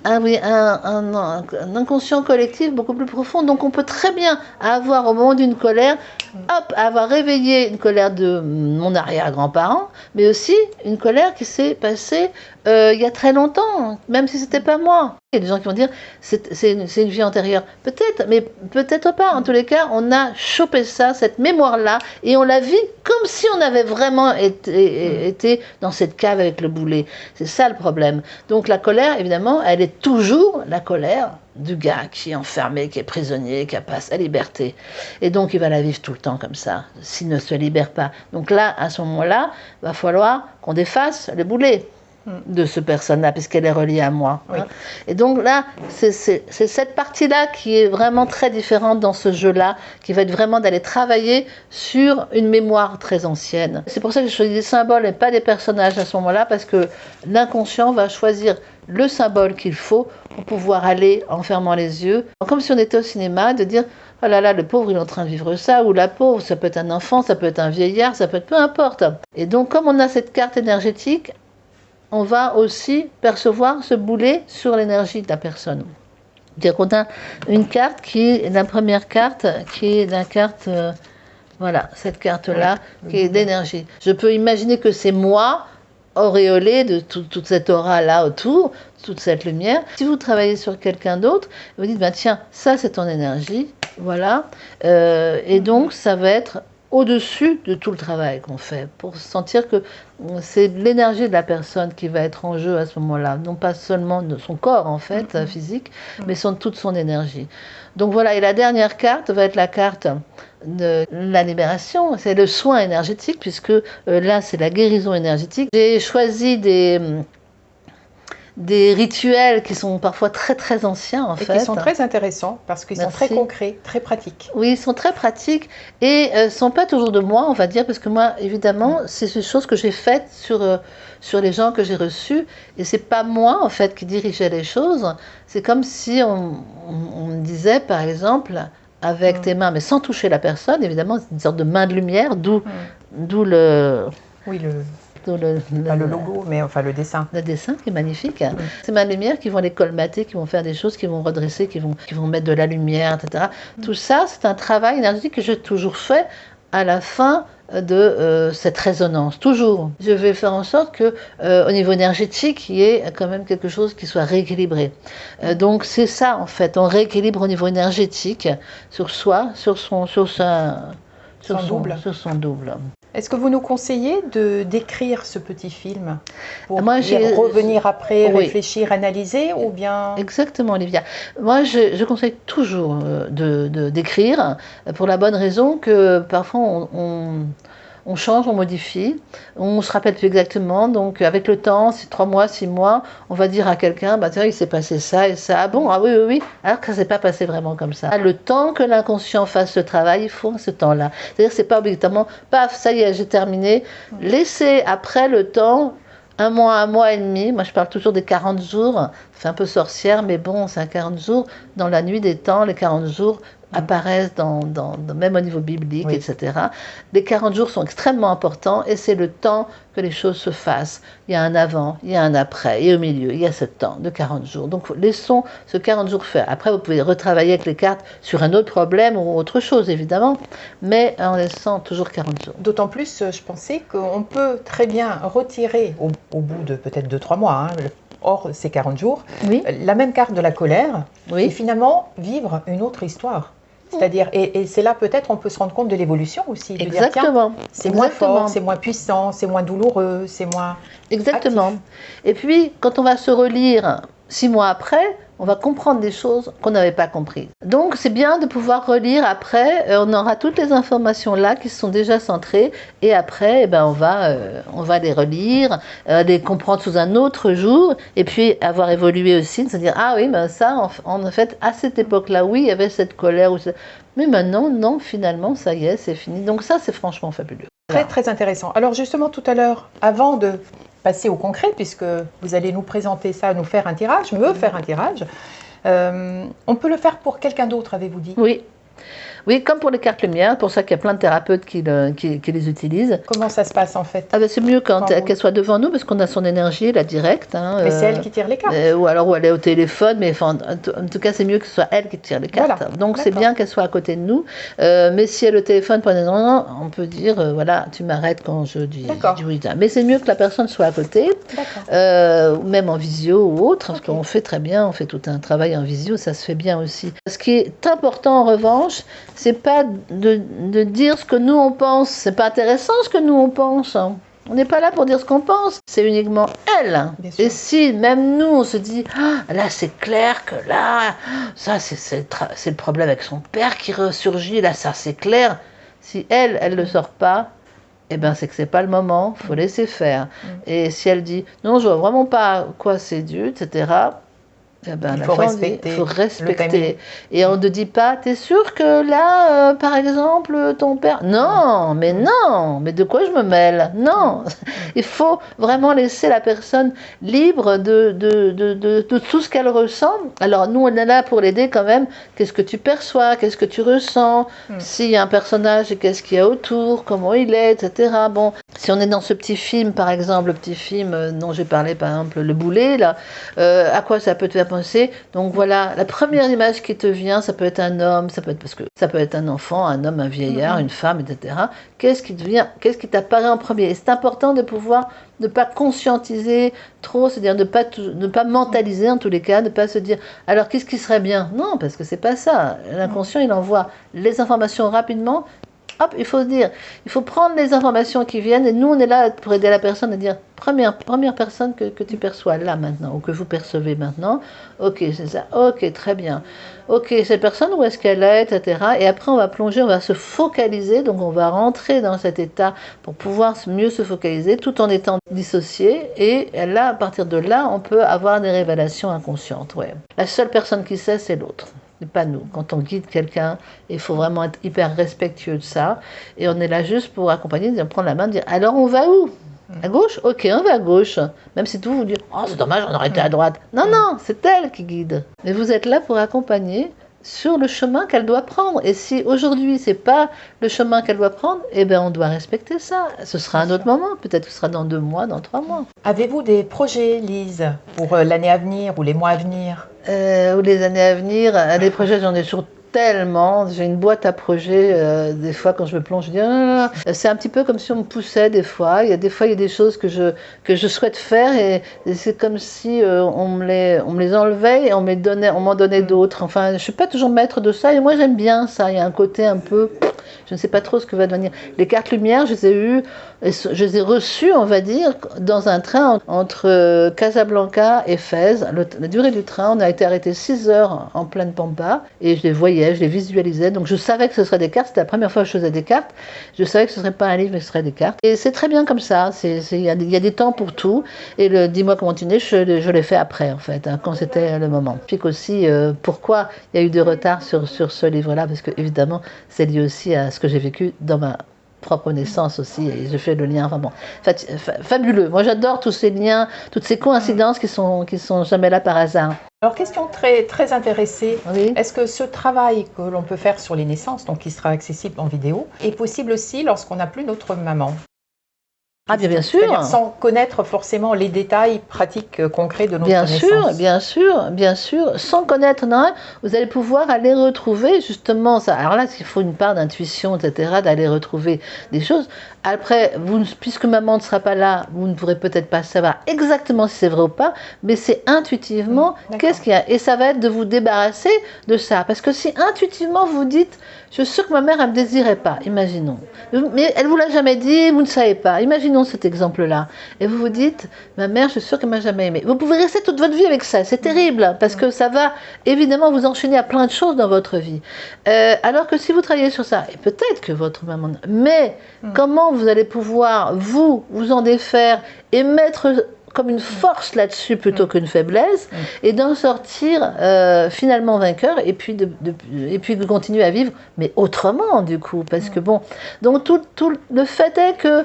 [SPEAKER 2] à un inconscient collectif beaucoup plus profond. Donc on peut très bien avoir au moment d'une colère, hop, avoir réveillé une colère de mon arrière-grand-parent, mais aussi une colère qui s'est passée il y a très longtemps, même si c'était pas moi. Il y a des gens qui vont dire c'est une vie antérieure. Peut-être, mais peut-être pas. En tous les cas, on a chopé ça, cette mémoire-là, et on la vit comme si on avait vraiment été dans cette cave avec le boulet. C'est ça le problème. Donc la colère, évidemment, elle est toujours la colère du gars qui est enfermé, qui est prisonnier, qui a pas sa liberté. Et donc il va la vivre tout le temps comme ça, s'il ne se libère pas. Donc là, à ce moment-là, il va falloir qu'on défasse le boulet de ce personne-là, puisqu'elle est reliée à moi.
[SPEAKER 1] Oui.
[SPEAKER 2] Hein. Et donc là, c'est cette partie-là qui est vraiment très différente dans ce jeu-là, qui va être vraiment d'aller travailler sur une mémoire très ancienne. C'est pour ça que je choisis des symboles et pas des personnages à ce moment-là, parce que l'inconscient va choisir le symbole qu'il faut pour pouvoir aller en fermant les yeux, comme si on était au cinéma, de dire oh là là, le pauvre il est en train de vivre ça, ou la pauvre, ça peut être un enfant, ça peut être un vieillard, ça peut être peu importe. Et donc comme on a cette carte énergétique, on va aussi percevoir ce boulet sur l'énergie de la personne. C'est-à-dire qu'on a une carte qui est la première carte, qui est la carte, voilà, cette carte-là, qui est d'énergie. Je peux imaginer que c'est moi, auréolé de toute cette aura-là autour, toute cette lumière. Si vous travaillez sur quelqu'un d'autre, vous dites, bah, tiens, ça c'est ton énergie, voilà, et donc ça va être au-dessus de tout le travail qu'on fait, pour sentir que c'est l'énergie de la personne qui va être en jeu à ce moment-là, non pas seulement de son corps en fait, physique, mais toute son énergie. Donc voilà, et la dernière carte va être la carte de la libération, c'est le soin énergétique, puisque là c'est la guérison énergétique. J'ai choisi des rituels qui sont parfois très très anciens en fait.
[SPEAKER 1] Et qui sont très intéressants parce qu'ils sont très concrets, très pratiques.
[SPEAKER 2] Oui, ils sont très pratiques et ne sont pas toujours de moi, on va dire, parce que moi, évidemment, c'est des choses que j'ai faites sur les gens que j'ai reçus et c'est pas moi en fait qui dirigeais les choses. C'est comme si on me disait, par exemple, avec tes mains, mais sans toucher la personne, évidemment, c'est une sorte de main de lumière, d'où le...
[SPEAKER 1] Oui, le logo, mais enfin le dessin.
[SPEAKER 2] Le dessin qui est magnifique. Ces mains de lumière qui vont les colmater, qui vont faire des choses, qui vont redresser, qui vont mettre de la lumière, etc. Tout ça, c'est un travail énergétique que j'ai toujours fait à la fin de cette résonance, toujours. Je vais faire en sorte que, au niveau énergétique, il y ait quand même quelque chose qui soit rééquilibré. Donc c'est ça en fait, on rééquilibre au niveau énergétique sur soi, sur son double.
[SPEAKER 1] Est-ce que vous nous conseillez d'écrire ce petit film pour revenir après, réfléchir, analyser ou bien...
[SPEAKER 2] Exactement, Olivia. Moi, je conseille toujours d'écrire pour la bonne raison que parfois on change, on modifie, on se rappelle plus exactement. Donc, avec le temps, 3 mois, 6 mois, on va dire à quelqu'un, bah tiens, il s'est passé ça et ça. Ah bon, ah oui, oui, alors que ça s'est pas passé vraiment comme ça. Le temps que l'inconscient fasse ce travail, il faut ce temps-là. C'est-à-dire, c'est pas obligatoirement, paf, ça y est, j'ai terminé. Laissez après le temps. 1 mois et demi, moi je parle toujours des 40 jours, c'est un peu sorcière, mais bon, c'est un 40 jours, dans la nuit des temps, les 40 jours apparaissent même au niveau biblique, etc. Les 40 jours sont extrêmement importants et c'est le temps que les choses se fassent. Il y a un avant, il y a un après, et au milieu, il y a ce temps de 40 jours. Donc laissons ce 40 jours faire. Après, vous pouvez retravailler avec les cartes sur un autre problème ou autre chose, évidemment, mais en laissant toujours 40 jours.
[SPEAKER 1] D'autant plus, je pensais qu'on peut très bien retirer, au bout de peut-être 2-3 mois, hors ces 40 jours, la même carte de la colère, et finalement vivre une autre histoire. C'est-à-dire, et c'est là peut-être on peut se rendre compte de l'évolution aussi. De
[SPEAKER 2] Exactement.
[SPEAKER 1] Dire, c'est moins fort, c'est moins puissant, c'est moins douloureux, c'est moins...
[SPEAKER 2] Exactement.
[SPEAKER 1] actif.
[SPEAKER 2] Et puis, quand on va se relire 6 mois après, on va comprendre des choses qu'on n'avait pas comprises. Donc c'est bien de pouvoir relire après, on aura toutes les informations là qui sont déjà centrées et après on va les relire, les comprendre sous un autre jour et puis avoir évolué aussi, de se dire ah oui ça en fait à cette époque-là oui il y avait cette colère, mais maintenant non finalement ça y est c'est fini. Donc ça c'est franchement fabuleux.
[SPEAKER 1] Très très intéressant. Alors justement tout à l'heure, avant de passer au concret, puisque vous allez nous présenter ça, nous faire un tirage, me faire un tirage, on peut le faire pour quelqu'un d'autre, avez-vous dit?
[SPEAKER 2] Oui. Oui, comme pour les cartes lumière, pour ça qu'il y a plein de thérapeutes qui les utilisent.
[SPEAKER 1] Comment ça se passe en fait?
[SPEAKER 2] Ah ben c'est mieux qu'elle soit devant nous parce qu'on a son énergie, la directe. Hein,
[SPEAKER 1] mais c'est elle qui tire les cartes.
[SPEAKER 2] Ou alors où elle est au téléphone, mais en tout cas c'est mieux que ce soit elle qui tire les cartes. Voilà. Donc c'est bien qu'elle soit à côté de nous. Mais si elle est au téléphone pendant on peut dire voilà, tu m'arrêtes quand je dis oui. Mais c'est mieux que la personne soit à côté, même en visio ou autre, parce qu'on fait très bien, on fait tout un travail en visio, ça se fait bien aussi. Ce qui est important en revanche, c'est pas de dire ce que nous on pense. C'est pas intéressant ce que nous on pense. On n'est pas là pour dire ce qu'on pense. C'est uniquement elle. Et si même nous on se dit là c'est clair que là ça c'est le problème avec son père qui ressurgit là, ça c'est clair. Si elle le sort pas, eh ben c'est que c'est pas le moment. Faut laisser faire. Et si elle dit non je vois vraiment pas quoi c'est dû, etc. Eh ben,
[SPEAKER 1] il faut
[SPEAKER 2] respecter. Et on ne dit pas, t'es sûr que là, par exemple, ton père... Non, mais de quoi je me mêle? Non, il faut vraiment laisser la personne libre de tout ce qu'elle ressent. Alors nous, on est là pour l'aider quand même. Qu'est-ce que tu perçois? Qu'est-ce que tu ressens? S'il y a un personnage, qu'est-ce qu'il y a autour? Comment il est, etc. Bon, si on est dans ce petit film, par exemple, le petit film dont j'ai parlé, par exemple, Le Boulet, là, à quoi ça peut te faire penser? Donc voilà, la première image qui te vient, ça peut être un homme, ça peut être un enfant, un homme, un vieillard, une femme, etc. Qu'est-ce qui t'apparaît en premier? Et c'est important de pouvoir ne pas conscientiser trop, c'est-à-dire ne pas mentaliser en tous les cas, ne pas se dire alors qu'est-ce qui serait bien? Non, parce que c'est pas ça. L'inconscient, il envoie les informations rapidement. Hop, il faut prendre les informations qui viennent et nous on est là pour aider la personne à dire première personne que tu perçois là maintenant ou que vous percevez maintenant, ok c'est ça, ok très bien, ok cette personne où est-ce qu'elle est, etc. Et après on va plonger, on va se focaliser, donc on va rentrer dans cet état pour pouvoir mieux se focaliser tout en étant dissocié et là à partir de là on peut avoir des révélations inconscientes. Ouais. La seule personne qui sait c'est l'autre. Pas nous. Quand on guide quelqu'un, il faut vraiment être hyper respectueux de ça. Et on est là juste pour accompagner, prendre la main, dire alors on va où? À gauche? Ok, on va à gauche. Même si tout vous dit oh c'est dommage, on aurait été à droite. Non, c'est elle qui guide. Mais vous êtes là pour accompagner sur le chemin qu'elle doit prendre. Et si aujourd'hui c'est pas le chemin qu'elle doit prendre, eh bien on doit respecter ça. Ce sera un autre moment. Peut-être que ce sera dans 2 mois, dans 3 mois.
[SPEAKER 1] Avez-vous des projets, Lise, pour l'année à venir ou les mois à venir?
[SPEAKER 2] Ou les années à venir, des projets, j'en ai toujours tellement. J'ai une boîte à projets. Des fois, quand je me plonge, je dis c'est un petit peu comme si on me poussait des fois. Il y a des choses que je souhaite faire et c'est comme si on me les enlevait et on m'en donnait d'autres. Enfin, je suis pas toujours maître de ça et moi j'aime bien ça. Il y a un côté un peu, je ne sais pas trop ce que va devenir. Les cartes lumière, je les ai reçues, on va dire, dans un train entre Casablanca et Fès. La durée du train, on a été arrêté 6 heures en pleine pampa et je les voyais, je les visualisais. Donc je savais que ce serait des cartes. C'était la première fois que je faisais des cartes. Je savais que ce ne serait pas un livre, mais que ce serait des cartes. Et c'est très bien comme ça. Il y a des temps pour tout. Et le dis-moi comment tu es, je l'ai fait après, en fait, quand c'était le moment. Puis aussi, pourquoi il y a eu du retard sur ce livre-là, parce que évidemment, c'est lié aussi à ce que j'ai vécu dans ma propre naissance aussi, et je fais le lien, enfin bon, fabuleux. Moi j'adore tous ces liens, toutes ces coïncidences qui sont jamais là par hasard.
[SPEAKER 1] Alors question très, très intéressée,
[SPEAKER 2] oui.
[SPEAKER 1] Est-ce que ce travail que l'on peut faire sur les naissances, donc qui sera accessible en vidéo, est possible aussi lorsqu'on n'a plus notre maman?
[SPEAKER 2] Ah bien sûr.
[SPEAKER 1] C'est-à-dire sans connaître forcément les détails pratiques concrets de notre
[SPEAKER 2] naissance. Bien sûr. Sans connaître, non, vous allez pouvoir aller retrouver justement ça. Alors là, il faut une part d'intuition, etc., d'aller retrouver des choses. Après, puisque maman ne sera pas là, vous ne pourrez peut-être pas savoir exactement si c'est vrai ou pas, mais c'est intuitivement, qu'est-ce qu'il y a? Et ça va être de vous débarrasser de ça. Parce que si intuitivement vous dites, je suis sûre que ma mère, elle ne me désirait pas, imaginons. Mais elle ne vous l'a jamais dit, vous ne savez pas. Imaginons cet exemple-là. Et vous vous dites, ma mère, je suis sûre qu'elle ne m'a jamais aimé. Vous pouvez rester toute votre vie avec ça. C'est terrible, parce que ça va évidemment vous enchaîner à plein de choses dans votre vie. Alors que si vous travaillez sur ça, et peut-être que votre maman... Mais comment vous allez pouvoir, vous en défaire et mettre comme une force là-dessus plutôt qu'une faiblesse, et d'en sortir finalement vainqueur, et puis de continuer à vivre, mais autrement du coup, parce que bon, donc tout le fait est que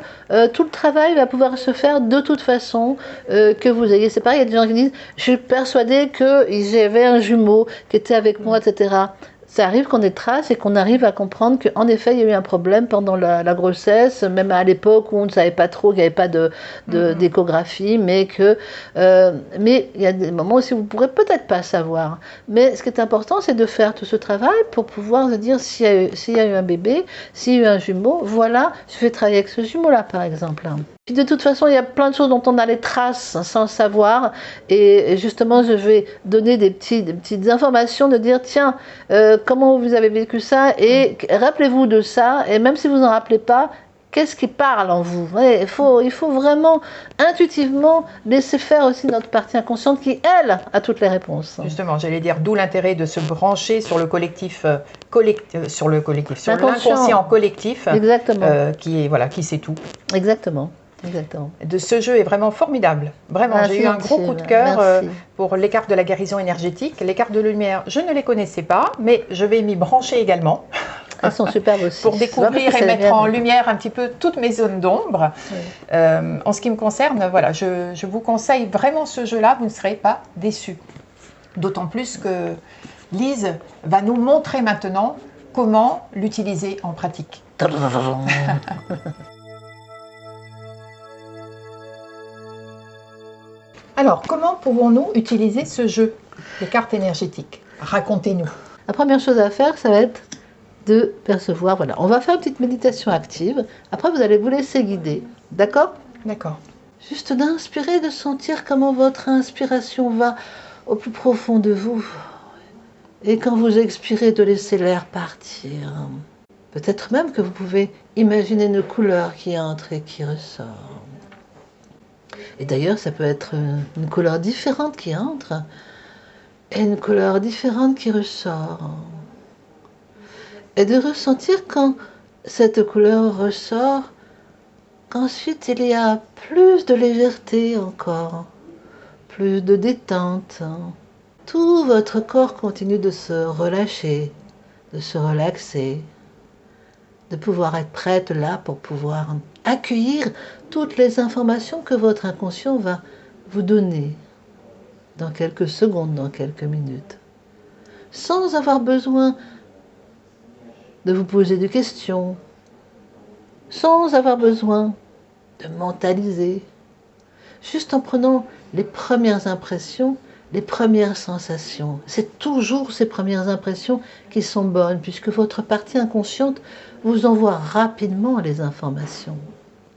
[SPEAKER 2] tout le travail va pouvoir se faire de toute façon, que vous ayez, c'est pareil, il y a des gens qui disent, je suis persuadée que j'avais un jumeau qui était avec moi, etc. Ça arrive qu'on ait des traces et qu'on arrive à comprendre qu'en effet, il y a eu un problème pendant la grossesse, même à l'époque où on ne savait pas trop, qu'il n'y avait pas d'échographie, mais il y a des moments aussi où vous ne pourrez peut-être pas savoir. Mais ce qui est important, c'est de faire tout ce travail pour pouvoir se dire s'il y a eu un bébé, s'il y a eu un jumeau, voilà, je vais travailler avec ce jumeau-là, par exemple. Puis de toute façon, il y a plein de choses dont on a les traces sans savoir. Et justement, je vais donner des petites informations, de dire, tiens, comment vous avez vécu ça, et rappelez-vous de ça, et même si vous n'en rappelez pas, qu'est-ce qui parle en vous? Il faut vraiment intuitivement laisser faire aussi notre partie inconsciente qui, elle, a toutes les réponses.
[SPEAKER 1] Justement, j'allais dire, d'où l'intérêt de se brancher sur le collectif, sur l'inconscient collectif, qui sait tout.
[SPEAKER 2] Exactement.
[SPEAKER 1] Ce jeu est vraiment formidable. Vraiment, j'ai eu un gros coup de cœur pour les cartes de la guérison énergétique. Les cartes de lumière, je ne les connaissais pas, mais je vais m'y brancher également.
[SPEAKER 2] Elles sont superbes aussi.
[SPEAKER 1] Pour découvrir et mettre en lumière un petit peu toutes mes zones d'ombre. Oui. En ce qui me concerne, voilà, je vous conseille vraiment ce jeu-là, vous ne serez pas déçus. D'autant plus que Lise va nous montrer maintenant comment l'utiliser en pratique. Alors, comment pouvons-nous utiliser ce jeu, les cartes énergétiques? Racontez-nous.
[SPEAKER 2] La première chose à faire, ça va être de percevoir, voilà, on va faire une petite méditation active, après vous allez vous laisser guider, d'accord?
[SPEAKER 1] D'accord.
[SPEAKER 2] Juste d'inspirer, de sentir comment votre inspiration va au plus profond de vous, et quand vous expirez, de laisser l'air partir. Peut-être même que vous pouvez imaginer une couleur qui entre et qui ressort. Et d'ailleurs, ça peut être une couleur différente qui entre et une couleur différente qui ressort. Et de ressentir quand cette couleur ressort, qu'ensuite il y a plus de légèreté encore, plus de détente. Tout votre corps continue de se relâcher, de se relaxer, de pouvoir être prête là pour pouvoir accueillir toutes les informations que votre inconscient va vous donner dans quelques secondes, dans quelques minutes, sans avoir besoin de vous poser des questions, sans avoir besoin de mentaliser, juste en prenant les premières impressions, les premières sensations. C'est toujours ces premières impressions qui sont bonnes, puisque votre partie inconsciente vous envoie rapidement les informations.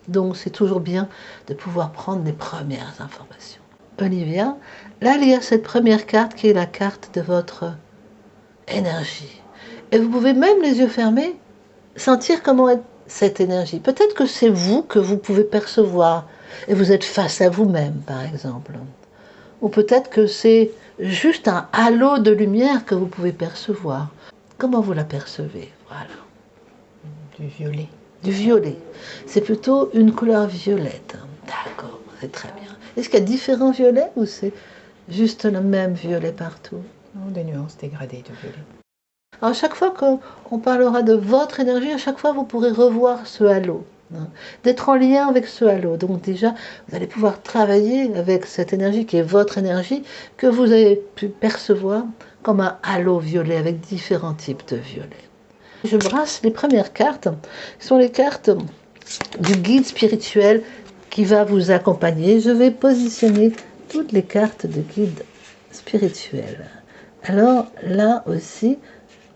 [SPEAKER 2] Donc c'est toujours bien de pouvoir prendre les premières informations. Olivia, là il y a cette première carte qui est la carte de votre énergie. Et vous pouvez même les yeux fermés sentir comment est cette énergie. Peut-être que c'est vous que vous pouvez percevoir et vous êtes face à vous-même par exemple. Ou peut-être que c'est juste un halo de lumière que vous pouvez percevoir. Comment vous la percevez? Voilà.
[SPEAKER 1] Du violet.
[SPEAKER 2] Du violet. C'est plutôt une couleur violette. D'accord, c'est très bien. Est-ce qu'il y a différents violets ou c'est juste le même violet partout?
[SPEAKER 1] Non, des nuances dégradées de violet.
[SPEAKER 2] Alors, à chaque fois qu'on parlera de votre énergie, à chaque fois vous pourrez revoir ce halo, d'être en lien avec ce halo. Donc déjà, vous allez pouvoir travailler avec cette énergie qui est votre énergie, que vous avez pu percevoir comme un halo violet avec différents types de violets. Je brasse les premières cartes, qui sont les cartes du guide spirituel qui va vous accompagner. Je vais positionner toutes les cartes de guide spirituel. Alors là aussi,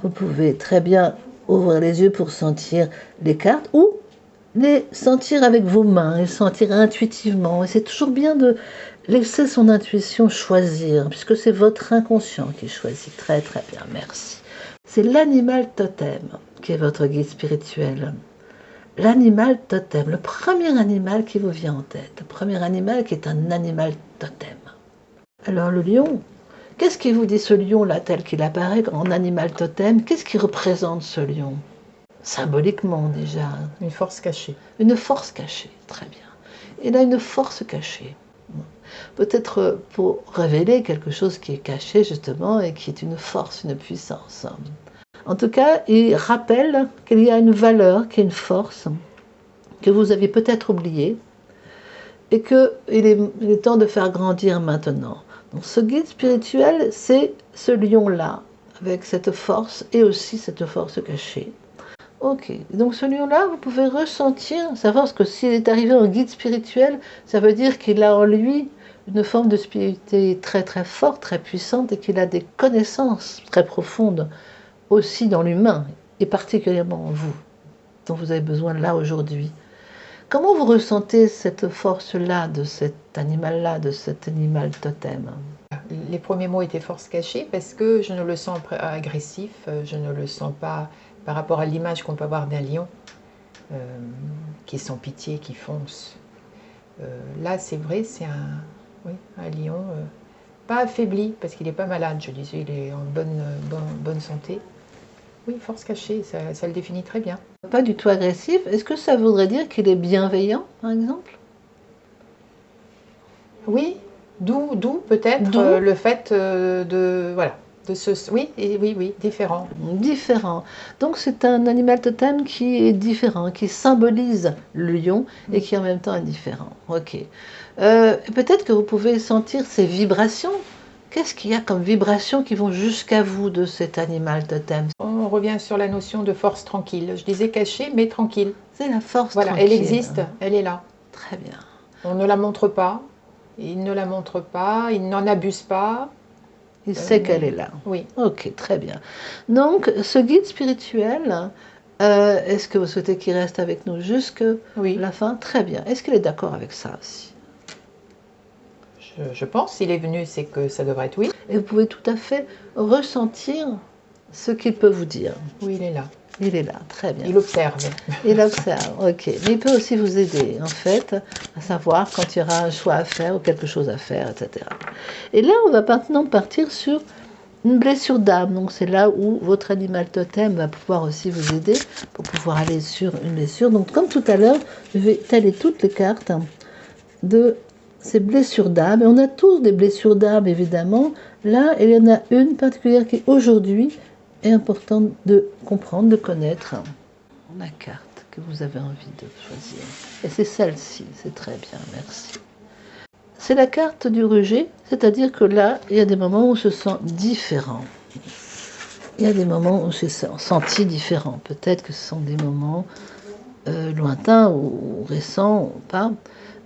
[SPEAKER 2] vous pouvez très bien ouvrir les yeux pour sentir les cartes ou les sentir avec vos mains et sentir intuitivement. Et c'est toujours bien de laisser son intuition choisir, puisque c'est votre inconscient qui choisit. Très très bien, merci. C'est l'animal totem qui est votre guide spirituel. L'animal totem, le premier animal qui vous vient en tête. Le premier animal qui est un animal totem. Alors le lion. Qu'est-ce qui vous dit ce lion-là, tel qu'il apparaît en animal totem? Qu'est-ce qui représente ce lion? Symboliquement déjà.
[SPEAKER 1] Une force cachée.
[SPEAKER 2] Une force cachée, très bien. Il a une force cachée. Peut-être pour révéler quelque chose qui est caché justement et qui est une force, une puissance. En tout cas, il rappelle qu'il y a une valeur, qu'il y a une force que vous aviez peut-être oubliée et qu'il est temps de faire grandir maintenant. Donc ce guide spirituel, c'est ce lion-là, avec cette force et aussi cette force cachée. Ok, donc ce lion-là, vous pouvez ressentir, savoir que s'il est arrivé en guide spirituel, ça veut dire qu'il a en lui une forme de spiritualité très très forte, très puissante, et qu'il a des connaissances très profondes aussi dans l'humain, et particulièrement en vous, dont vous avez besoin là aujourd'hui. Comment vous ressentez cette force-là, de cet animal-là, de cet animal totem?
[SPEAKER 1] Les premiers mots étaient force cachée parce que je ne le sens agressif, je ne le sens pas par rapport à l'image qu'on peut avoir d'un lion qui est sans pitié, qui fonce. Là, c'est vrai, c'est un lion pas affaibli parce qu'il n'est pas malade, je disais, il est en bonne santé. Oui, force cachée, ça le définit très bien.
[SPEAKER 2] Pas du tout agressif. Est-ce que ça voudrait dire qu'il est bienveillant, par exemple?
[SPEAKER 1] Oui, d'où peut-être le fait voilà, de se... Oui, oui, différent.
[SPEAKER 2] Différent. Donc c'est un animal totem qui est différent, qui symbolise le lion et qui en même temps est différent. Ok. Peut-être que vous pouvez sentir ces vibrations. Qu'est-ce qu'il y a comme vibrations qui vont jusqu'à vous de cet animal totem?
[SPEAKER 1] On revient sur la notion de force tranquille. Je disais cachée, mais tranquille.
[SPEAKER 2] C'est la force
[SPEAKER 1] voilà,
[SPEAKER 2] tranquille.
[SPEAKER 1] Elle existe, elle est là.
[SPEAKER 2] Très bien.
[SPEAKER 1] On ne la montre pas, il ne la montre pas, il n'en abuse pas.
[SPEAKER 2] Il sait qu'elle est là.
[SPEAKER 1] Oui.
[SPEAKER 2] Ok, très bien. Donc, ce guide spirituel, est-ce que vous souhaitez qu'il reste avec nous jusqu'à la fin? Très bien. Est-ce qu'il est d'accord avec ça aussi?
[SPEAKER 1] Je pense, s'il est venu, c'est que ça devrait être oui.
[SPEAKER 2] Et vous pouvez tout à fait ressentir ce qu'il peut vous dire.
[SPEAKER 1] Oui, il est là.
[SPEAKER 2] Il est là, très bien.
[SPEAKER 1] Il observe.
[SPEAKER 2] Il observe, ok. Mais il peut aussi vous aider, en fait, à savoir quand il y aura un choix à faire ou quelque chose à faire, etc. Et là, on va maintenant partir sur une blessure d'âme. Donc, c'est là où votre animal totem va pouvoir aussi vous aider pour pouvoir aller sur une blessure. Donc, comme tout à l'heure, je vais étaler toutes les cartes de ces blessures d'âme. Et on a tous des blessures d'âme, évidemment. Là, il y en a une particulière qui, aujourd'hui, est importante de comprendre, de connaître. La carte que vous avez envie de choisir. Et c'est celle-ci, c'est très bien, merci. C'est la carte du rejet, c'est-à-dire que là, il y a des moments où on se sent différent. Il y a des moments où on se sent senti différent. Peut-être que ce sont des moments lointains ou récents, ou pas.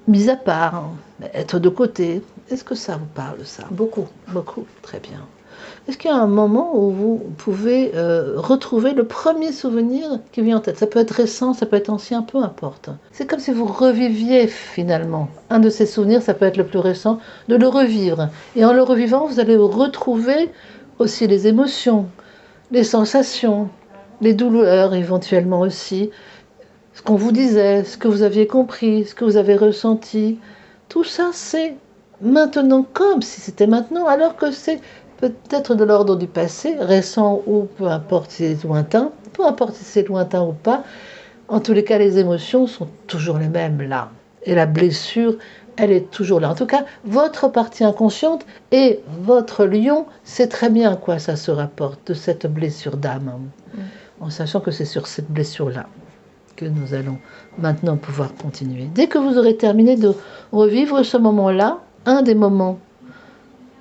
[SPEAKER 2] Mis à part, être de côté. Est-ce que ça vous parle, ça?
[SPEAKER 1] Beaucoup.
[SPEAKER 2] Beaucoup, très bien. Est-ce qu'il y a un moment où vous pouvez retrouver le premier souvenir qui vient en tête? Ça peut être récent, ça peut être ancien, peu importe. C'est comme si vous reviviez finalement. Un de ces souvenirs, ça peut être le plus récent, de le revivre. Et en le revivant, vous allez retrouver aussi les émotions, les sensations, les douleurs éventuellement aussi, ce qu'on vous disait, ce que vous aviez compris, ce que vous avez ressenti. Tout ça, c'est maintenant comme si c'était maintenant, alors que c'est peut-être de l'ordre du passé, récent ou peu importe si c'est lointain, peu importe si c'est lointain ou pas, en tous les cas, les émotions sont toujours les mêmes là. Et la blessure, elle est toujours là. En tout cas, votre partie inconsciente et votre lion sait très bien à quoi ça se rapporte, de cette blessure d'âme, en sachant que c'est sur cette blessure-là que nous allons maintenant pouvoir continuer. Dès que vous aurez terminé de revivre ce moment-là, un des moments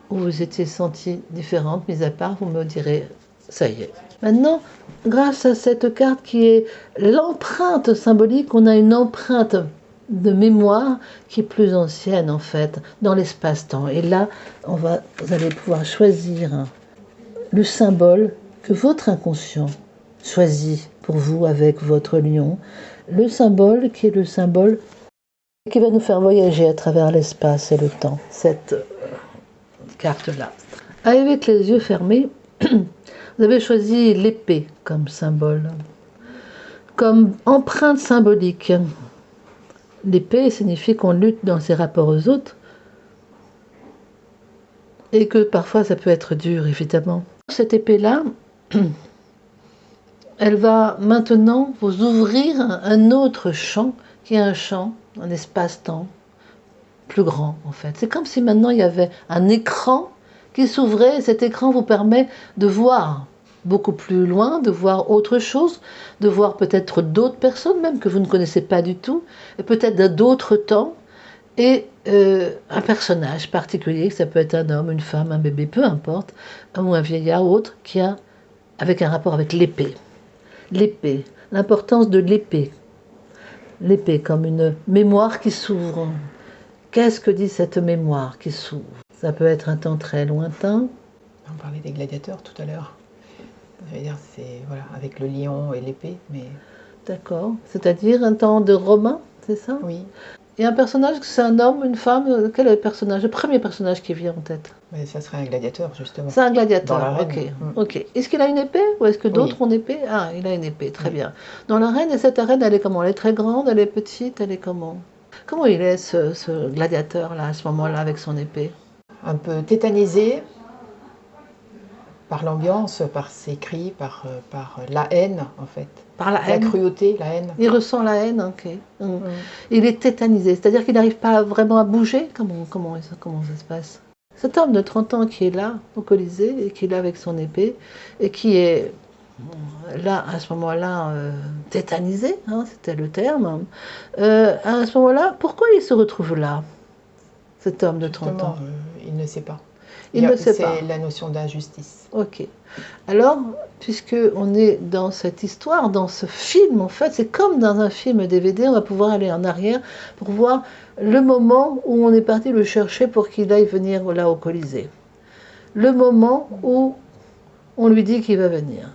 [SPEAKER 2] où vous étiez sentie différente, mis à part, vous me direz, ça y est. Maintenant, grâce à cette carte qui est l'empreinte symbolique, on a une empreinte de mémoire qui est plus ancienne en fait, dans l'espace-temps. Et là, vous allez pouvoir choisir le symbole que votre inconscient choisit pour vous avec votre lion. Le symbole qui est le symbole qui va nous faire voyager à travers l'espace et le temps. Cette carte-là. Avec les yeux fermés, vous avez choisi l'épée comme symbole, comme empreinte symbolique. L'épée signifie qu'on lutte dans ses rapports aux autres et que parfois ça peut être dur, évidemment. Cette épée-là, elle va maintenant vous ouvrir un autre champ, qui est un champ, un espace-temps plus grand en fait. C'est comme si maintenant il y avait un écran qui s'ouvrait et cet écran vous permet de voir beaucoup plus loin, de voir autre chose, de voir peut-être d'autres personnes même que vous ne connaissez pas du tout, et peut-être d'autres temps, et un personnage particulier, ça peut être un homme, une femme, un bébé, peu importe, ou un vieillard ou autre, qui a avec un rapport avec l'épée. L'épée, l'importance de l'épée. L'épée comme une mémoire qui s'ouvre. Qu'est-ce que dit cette mémoire qui s'ouvre? Ça peut être un temps très lointain.
[SPEAKER 1] On parlait des gladiateurs tout à l'heure. Je veux dire, c'est voilà, avec le lion et l'épée, mais...
[SPEAKER 2] D'accord. C'est-à-dire un temps de Romain, c'est ça?
[SPEAKER 1] Oui.
[SPEAKER 2] Et un personnage, c'est un homme, une femme, quel est le personnage, le premier personnage qui vient en tête?
[SPEAKER 1] Mais ça serait un gladiateur, justement.
[SPEAKER 2] C'est un gladiateur,
[SPEAKER 1] Dans l'arène.
[SPEAKER 2] ok. Ok. Est-ce qu'il a une épée ou est-ce que d'autres ont une épée? Ah, il a une épée, très bien. Dans l'arène, et cette arène, elle est comment? Elle est très grande, elle est petite, elle est comment? Comment il est ce gladiateur-là, à ce moment-là, avec son épée?
[SPEAKER 1] Un peu tétanisé par l'ambiance, par ses cris, par la haine, en fait.
[SPEAKER 2] Par la haine?
[SPEAKER 1] La cruauté, la haine.
[SPEAKER 2] Il ressent la haine, ok. Il est tétanisé, c'est-à-dire qu'il n'arrive pas vraiment à bouger? Comment ça se passe? Cet homme de 30 ans qui est là, au Colisée, et qui est là avec son épée, et qui est là, à ce moment-là, tétanisé, hein, c'était le terme, à ce moment-là, pourquoi il se retrouve là, cet homme de 30 ans?
[SPEAKER 1] Il ne sait pas.
[SPEAKER 2] Il ne sait pas.
[SPEAKER 1] C'est la notion d'injustice.
[SPEAKER 2] Ok. Alors, puisque on est dans cette histoire, dans ce film, en fait, c'est comme dans un film DVD, on va pouvoir aller en arrière pour voir le moment où on est parti le chercher pour qu'il aille venir là au Colisée. Le moment où on lui dit qu'il va venir.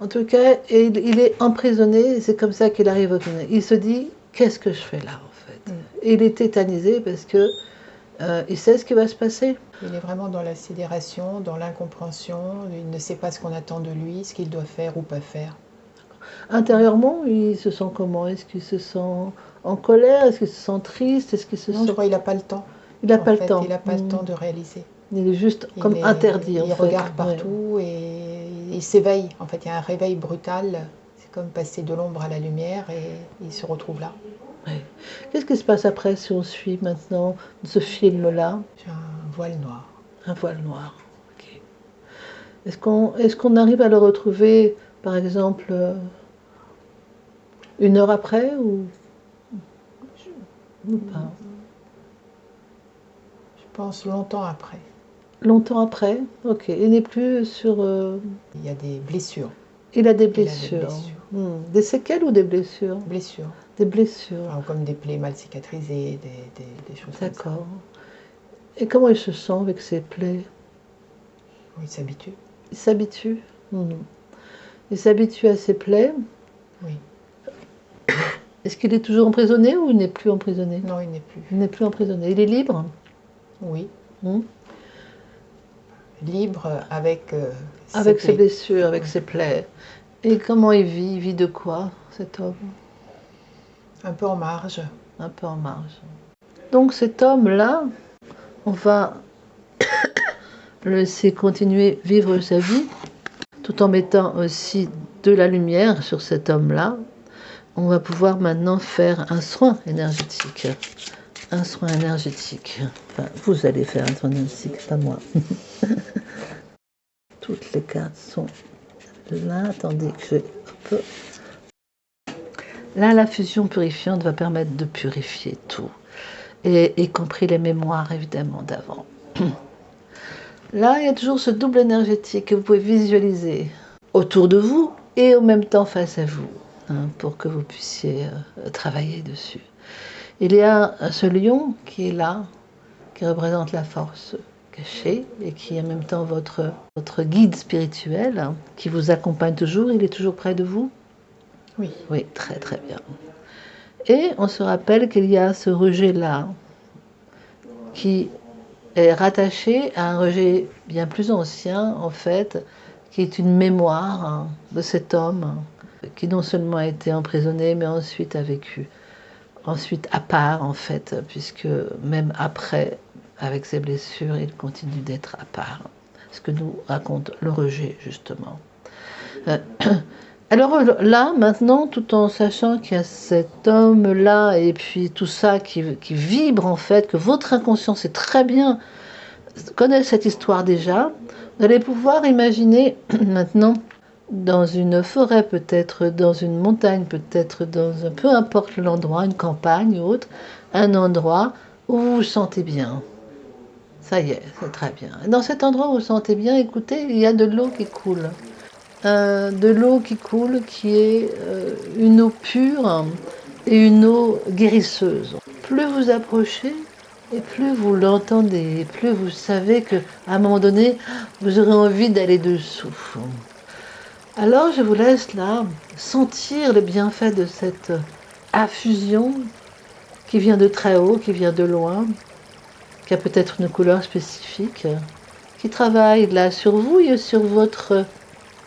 [SPEAKER 2] En tout cas, il est emprisonné, c'est comme ça qu'il arrive au Colisée. Il se dit, qu'est-ce que je fais là, en fait? Et il est tétanisé parce que il sait ce qui va se passer.
[SPEAKER 1] Il est vraiment dans la sidération, dans l'incompréhension. Il ne sait pas ce qu'on attend de lui, ce qu'il doit faire ou pas faire.
[SPEAKER 2] Intérieurement, il se sent comment? Est-ce qu'il se sent en colère? Est-ce qu'il se sent triste? Est-ce qu'il se
[SPEAKER 1] Non,
[SPEAKER 2] sent...
[SPEAKER 1] je crois qu'il n'a pas le temps.
[SPEAKER 2] Il n'a pas le temps.
[SPEAKER 1] Il n'a pas le temps de réaliser.
[SPEAKER 2] Il est juste comme interdit.
[SPEAKER 1] Il regarde partout et il s'éveille. En fait, il y a un réveil brutal. C'est comme passer de l'ombre à la lumière et il se retrouve là.
[SPEAKER 2] Ouais. Qu'est-ce qui se passe après si on suit maintenant ce film-là?
[SPEAKER 1] J'ai un voile noir.
[SPEAKER 2] Un voile noir. Okay. Est-ce qu'on arrive à le retrouver, par exemple, une heure après ou pas?
[SPEAKER 1] Je pense longtemps après.
[SPEAKER 2] Longtemps après? Ok. Il n'est plus sur...
[SPEAKER 1] Il y a des blessures.
[SPEAKER 2] Il a des blessures. Des séquelles ou des blessures?
[SPEAKER 1] Blessures.
[SPEAKER 2] Des blessures.
[SPEAKER 1] Alors, comme des plaies mal cicatrisées, des choses comme ça.
[SPEAKER 2] D'accord. Et comment il se sent avec ses plaies?
[SPEAKER 1] Il s'habitue.
[SPEAKER 2] Il s'habitue. Il s'habitue à ses plaies.
[SPEAKER 1] Oui.
[SPEAKER 2] Est-ce qu'il est toujours emprisonné ou il n'est plus emprisonné?
[SPEAKER 1] Non, il n'est plus.
[SPEAKER 2] Il n'est plus emprisonné. Il est libre?
[SPEAKER 1] Oui. Libre avec
[SPEAKER 2] ses blessures, avec ses plaies. Et comment il vit? Il vit de quoi, cet homme?
[SPEAKER 1] Un peu en marge.
[SPEAKER 2] Un peu en marge. Donc cet homme-là, on va le laisser continuer vivre sa vie, tout en mettant aussi de la lumière sur cet homme-là. On va pouvoir maintenant faire un soin énergétique. Un soin énergétique. Enfin, vous allez faire un soin énergétique, pas moi. Toutes les cartes sont là. Attendez que je... Là, la fusion purifiante va permettre de purifier tout, et y compris les mémoires, évidemment, d'avant. Là, il y a toujours ce double énergétique que vous pouvez visualiser autour de vous et en même temps face à vous, hein, pour que vous puissiez travailler dessus. Il y a ce lion qui est là, qui représente la force cachée et qui est en même temps votre guide spirituel, hein, qui vous accompagne toujours. Il est toujours près de vous?
[SPEAKER 1] Oui.
[SPEAKER 2] Oui, très très bien. Et on se rappelle qu'il y a ce rejet-là qui est rattaché à un rejet bien plus ancien, en fait, qui est une mémoire, hein, de cet homme, hein, qui non seulement a été emprisonné, mais ensuite a vécu. Ensuite à part, en fait, puisque même après, avec ses blessures, il continue d'être à part. Ce que nous raconte le rejet, justement. Alors là, maintenant, tout en sachant qu'il y a cet homme-là, et puis tout ça qui vibre, en fait, que votre inconscient sait très bien, connaît cette histoire déjà, vous allez pouvoir imaginer maintenant, dans une forêt peut-être, dans une montagne peut-être, peu importe l'endroit, une campagne ou autre, un endroit où vous vous sentez bien. Ça y est, c'est très bien. Dans cet endroit où vous vous sentez bien, écoutez, il y a de l'eau qui coule. De l'eau qui coule, qui est une eau pure et une eau guérisseuse. Plus vous approchez, et plus vous l'entendez, et plus vous savez qu'à un moment donné, vous aurez envie d'aller dessous. Alors je vous laisse là sentir le bienfait de cette affusion qui vient de très haut, qui vient de loin, qui a peut-être une couleur spécifique, qui travaille là sur vous et sur votre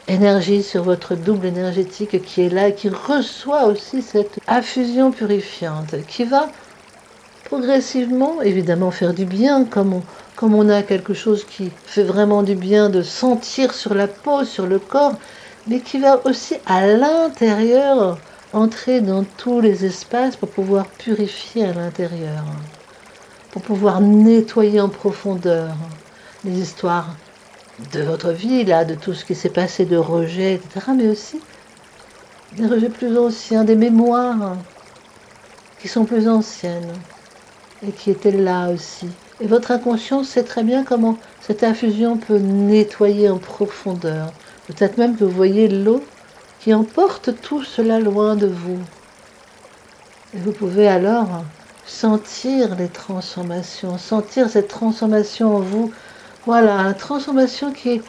[SPEAKER 2] énergie, sur votre double énergétique qui est là et qui reçoit aussi cette affusion purifiante, qui va progressivement, évidemment, faire du bien, comme on a quelque chose qui fait vraiment du bien de sentir sur la peau, sur le corps, mais qui va aussi à l'intérieur entrer dans tous les espaces pour pouvoir purifier à l'intérieur, pour pouvoir nettoyer en profondeur les histoires de votre vie, là, de tout ce qui s'est passé, de rejet, etc., mais aussi des rejets plus anciens, des mémoires qui sont plus anciennes et qui étaient là aussi. Et votre inconscient sait très bien comment cette infusion peut nettoyer en profondeur. Peut-être même que vous voyez l'eau qui emporte tout cela loin de vous. Et vous pouvez alors sentir les transformations, sentir cette transformation en vous. Voilà, la transformation qui est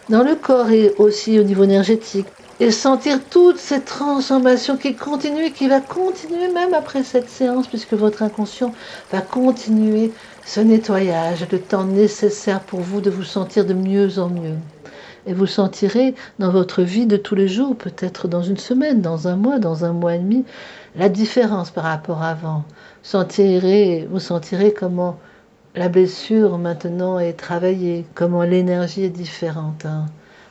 [SPEAKER 2] dans le corps et aussi au niveau énergétique. Et sentir toute cette transformation qui continue, qui va continuer même après cette séance, puisque votre inconscient va continuer ce nettoyage, le temps nécessaire pour vous de vous sentir de mieux en mieux. Et vous sentirez dans votre vie de tous les jours, peut-être dans une semaine, dans un mois et demi, la différence par rapport à avant. Vous sentirez comment la blessure maintenant est travaillée, comment l'énergie est différente.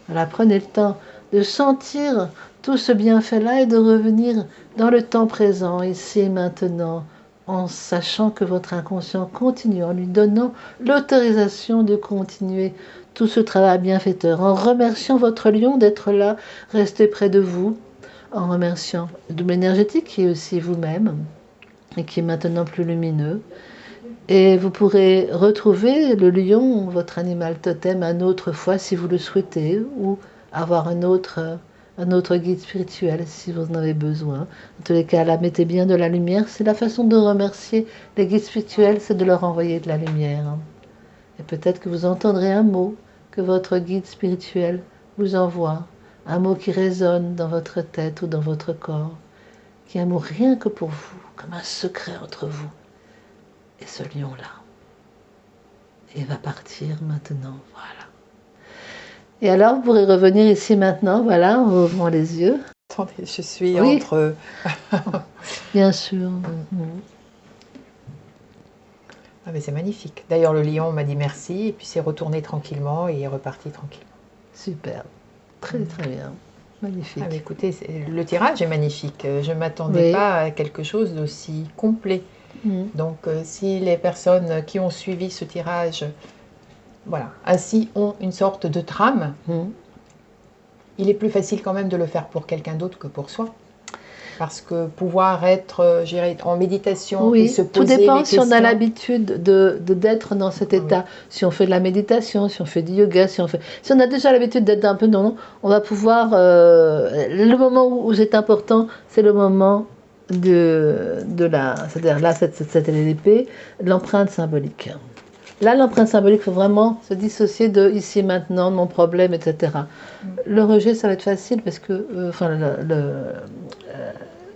[SPEAKER 2] Voilà, prenez le temps de sentir tout ce bienfait-là et de revenir dans le temps présent, ici et maintenant, en sachant que votre inconscient continue, en lui donnant l'autorisation de continuer tout ce travail bienfaiteur, en remerciant votre lion d'être là, rester près de vous, en remerciant le double énergétique qui est aussi vous-même et qui est maintenant plus lumineux. Et vous pourrez retrouver le lion, votre animal totem, une autre fois si vous le souhaitez, ou avoir un autre guide spirituel si vous en avez besoin. En tous les cas, là, mettez bien de la lumière. C'est la façon de remercier les guides spirituels, c'est de leur envoyer de la lumière. Et peut-être que vous entendrez un mot que votre guide spirituel vous envoie, un mot qui résonne dans votre tête ou dans votre corps, qui est un mot rien que pour vous, comme un secret entre vous et ce lion-là. Et il va partir maintenant, voilà. Et alors, vous pourrez revenir ici maintenant, voilà, en ouvrant les yeux.
[SPEAKER 1] Attendez, je suis entre...
[SPEAKER 2] Bien sûr.
[SPEAKER 1] Ah mais c'est magnifique. D'ailleurs, le lion m'a dit merci, et puis s'est retourné tranquillement et est reparti tranquillement.
[SPEAKER 2] Super. Très très bien. Magnifique.
[SPEAKER 1] Ah mais écoutez, le tirage est magnifique. Je ne m'attendais pas à quelque chose d'aussi complet. Donc, si les personnes qui ont suivi ce tirage, voilà, ainsi ont une sorte de trame, il est plus facile quand même de le faire pour quelqu'un d'autre que pour soi. Parce que pouvoir être en méditation et se poser
[SPEAKER 2] tout dépend
[SPEAKER 1] les questions.
[SPEAKER 2] Si on a l'habitude d'être dans cet état. Si on fait de la méditation, si on fait du yoga, si on a déjà l'habitude d'être un peu non, on va pouvoir... le moment où c'est important, c'est le moment c'est-à-dire là, cette LLP, l'empreinte symbolique. Là, l'empreinte symbolique, il faut vraiment se dissocier de ici et maintenant, de mon problème, etc. Le rejet, ça va être facile parce que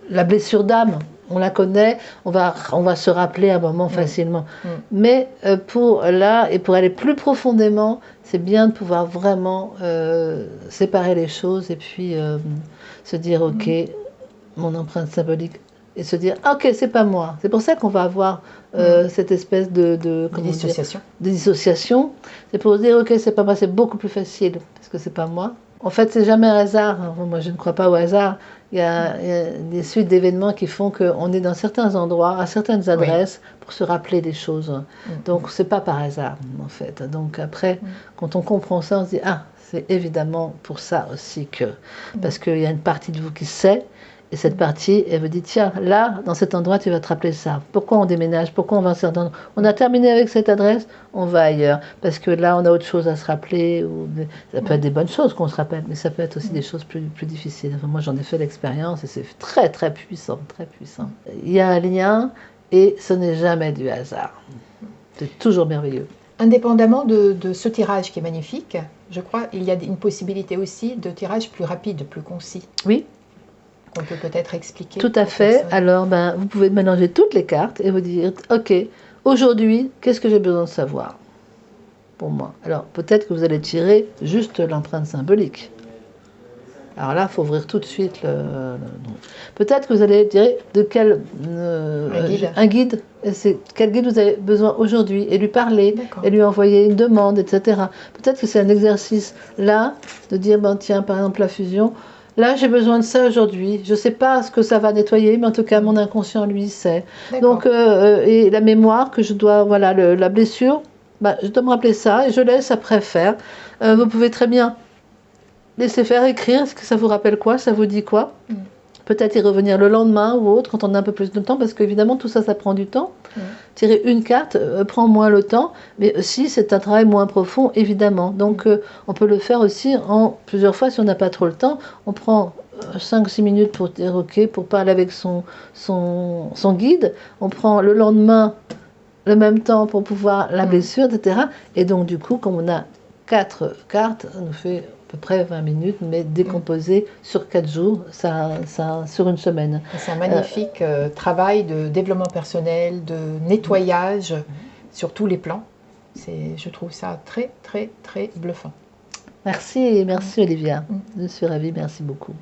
[SPEAKER 2] la blessure d'âme, on la connaît, on va se rappeler un moment facilement. Mais pour aller plus profondément, c'est bien de pouvoir vraiment séparer les choses et puis se dire, ok, mon empreinte symbolique, et se dire, ok, c'est pas moi. C'est pour ça qu'on va avoir cette espèce de dissociation. C'est pour dire, ok, c'est pas moi, c'est beaucoup plus facile, parce que c'est pas moi. En fait, c'est jamais un hasard. Moi, je ne crois pas au hasard. Il y a des suites d'événements qui font qu'on est dans certains endroits, à certaines adresses, pour se rappeler des choses. Donc, c'est pas par hasard, en fait. Donc, après, quand on comprend ça, on se dit, ah, c'est évidemment pour ça aussi que... Parce qu'il y a une partie de vous qui sait, Et cette partie, elle me dit, tiens, là, dans cet endroit, tu vas te rappeler ça. Pourquoi on déménage? Pourquoi on va à un certain endroit? On a terminé avec cette adresse, on va ailleurs. Parce que là, on a autre chose à se rappeler. Ou ça peut être des bonnes choses qu'on se rappelle, mais ça peut être aussi des choses plus difficiles. Enfin, moi, j'en ai fait l'expérience et c'est très, très puissant, très puissant. Il y a un lien et ce n'est jamais du hasard. C'est toujours merveilleux.
[SPEAKER 1] Indépendamment de ce tirage qui est magnifique, je crois qu'il y a une possibilité aussi de tirage plus rapide, plus concis.
[SPEAKER 2] Oui.
[SPEAKER 1] On peut peut-être expliquer.
[SPEAKER 2] Tout à fait. Alors, vous pouvez mélanger toutes les cartes et vous dire, ok, aujourd'hui, qu'est-ce que j'ai besoin de savoir pour moi? Alors, peut-être que vous allez tirer juste l'empreinte symbolique. Alors là, il faut ouvrir tout de suite peut-être que vous allez dire de quel... un guide. Quel guide vous avez besoin aujourd'hui et lui parler, et lui envoyer une demande, etc. Peut-être que c'est un exercice là, de dire, tiens, par exemple, la fusion... Là, j'ai besoin de ça aujourd'hui. Je ne sais pas ce que ça va nettoyer, mais en tout cas, mon inconscient, lui, sait. Donc, et la mémoire que je dois, voilà, la blessure, je dois me rappeler ça et je laisse après faire. Vous pouvez très bien laisser faire écrire. Est-ce que ça vous rappelle quoi? Ça vous dit quoi? Peut-être y revenir le lendemain ou autre, quand on a un peu plus de temps, parce qu'évidemment, tout ça, ça prend du temps. Tirer une carte prend moins le temps, mais aussi, c'est un travail moins profond, évidemment. Donc, on peut le faire aussi en plusieurs fois, si on n'a pas trop le temps. On prend 5 ou 6 minutes pour dire OK, pour parler avec son guide. On prend le lendemain le même temps pour pouvoir la blessure, etc. Et donc, du coup, comme on a 4 cartes, ça nous fait à peu près 20 minutes, mais décomposé sur 4 jours, sur une semaine.
[SPEAKER 1] C'est un magnifique travail de développement personnel, de nettoyage sur tous les plans. Je trouve ça très, très, très bluffant.
[SPEAKER 2] Merci, merci Olivia. Je suis ravie, merci beaucoup.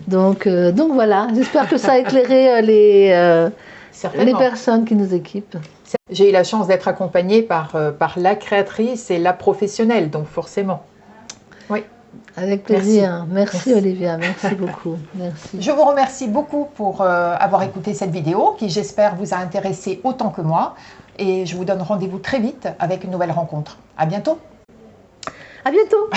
[SPEAKER 2] Donc voilà, j'espère que ça a éclairé les personnes qui nous équipent.
[SPEAKER 1] J'ai eu la chance d'être accompagnée par la créatrice et la professionnelle, donc forcément. Oui.
[SPEAKER 2] Avec plaisir. Merci Olivia, merci beaucoup. Merci.
[SPEAKER 1] Je vous remercie beaucoup pour avoir écouté cette vidéo qui, j'espère, vous a intéressé autant que moi. Et je vous donne rendez-vous très vite avec une nouvelle rencontre. À bientôt.
[SPEAKER 2] À bientôt.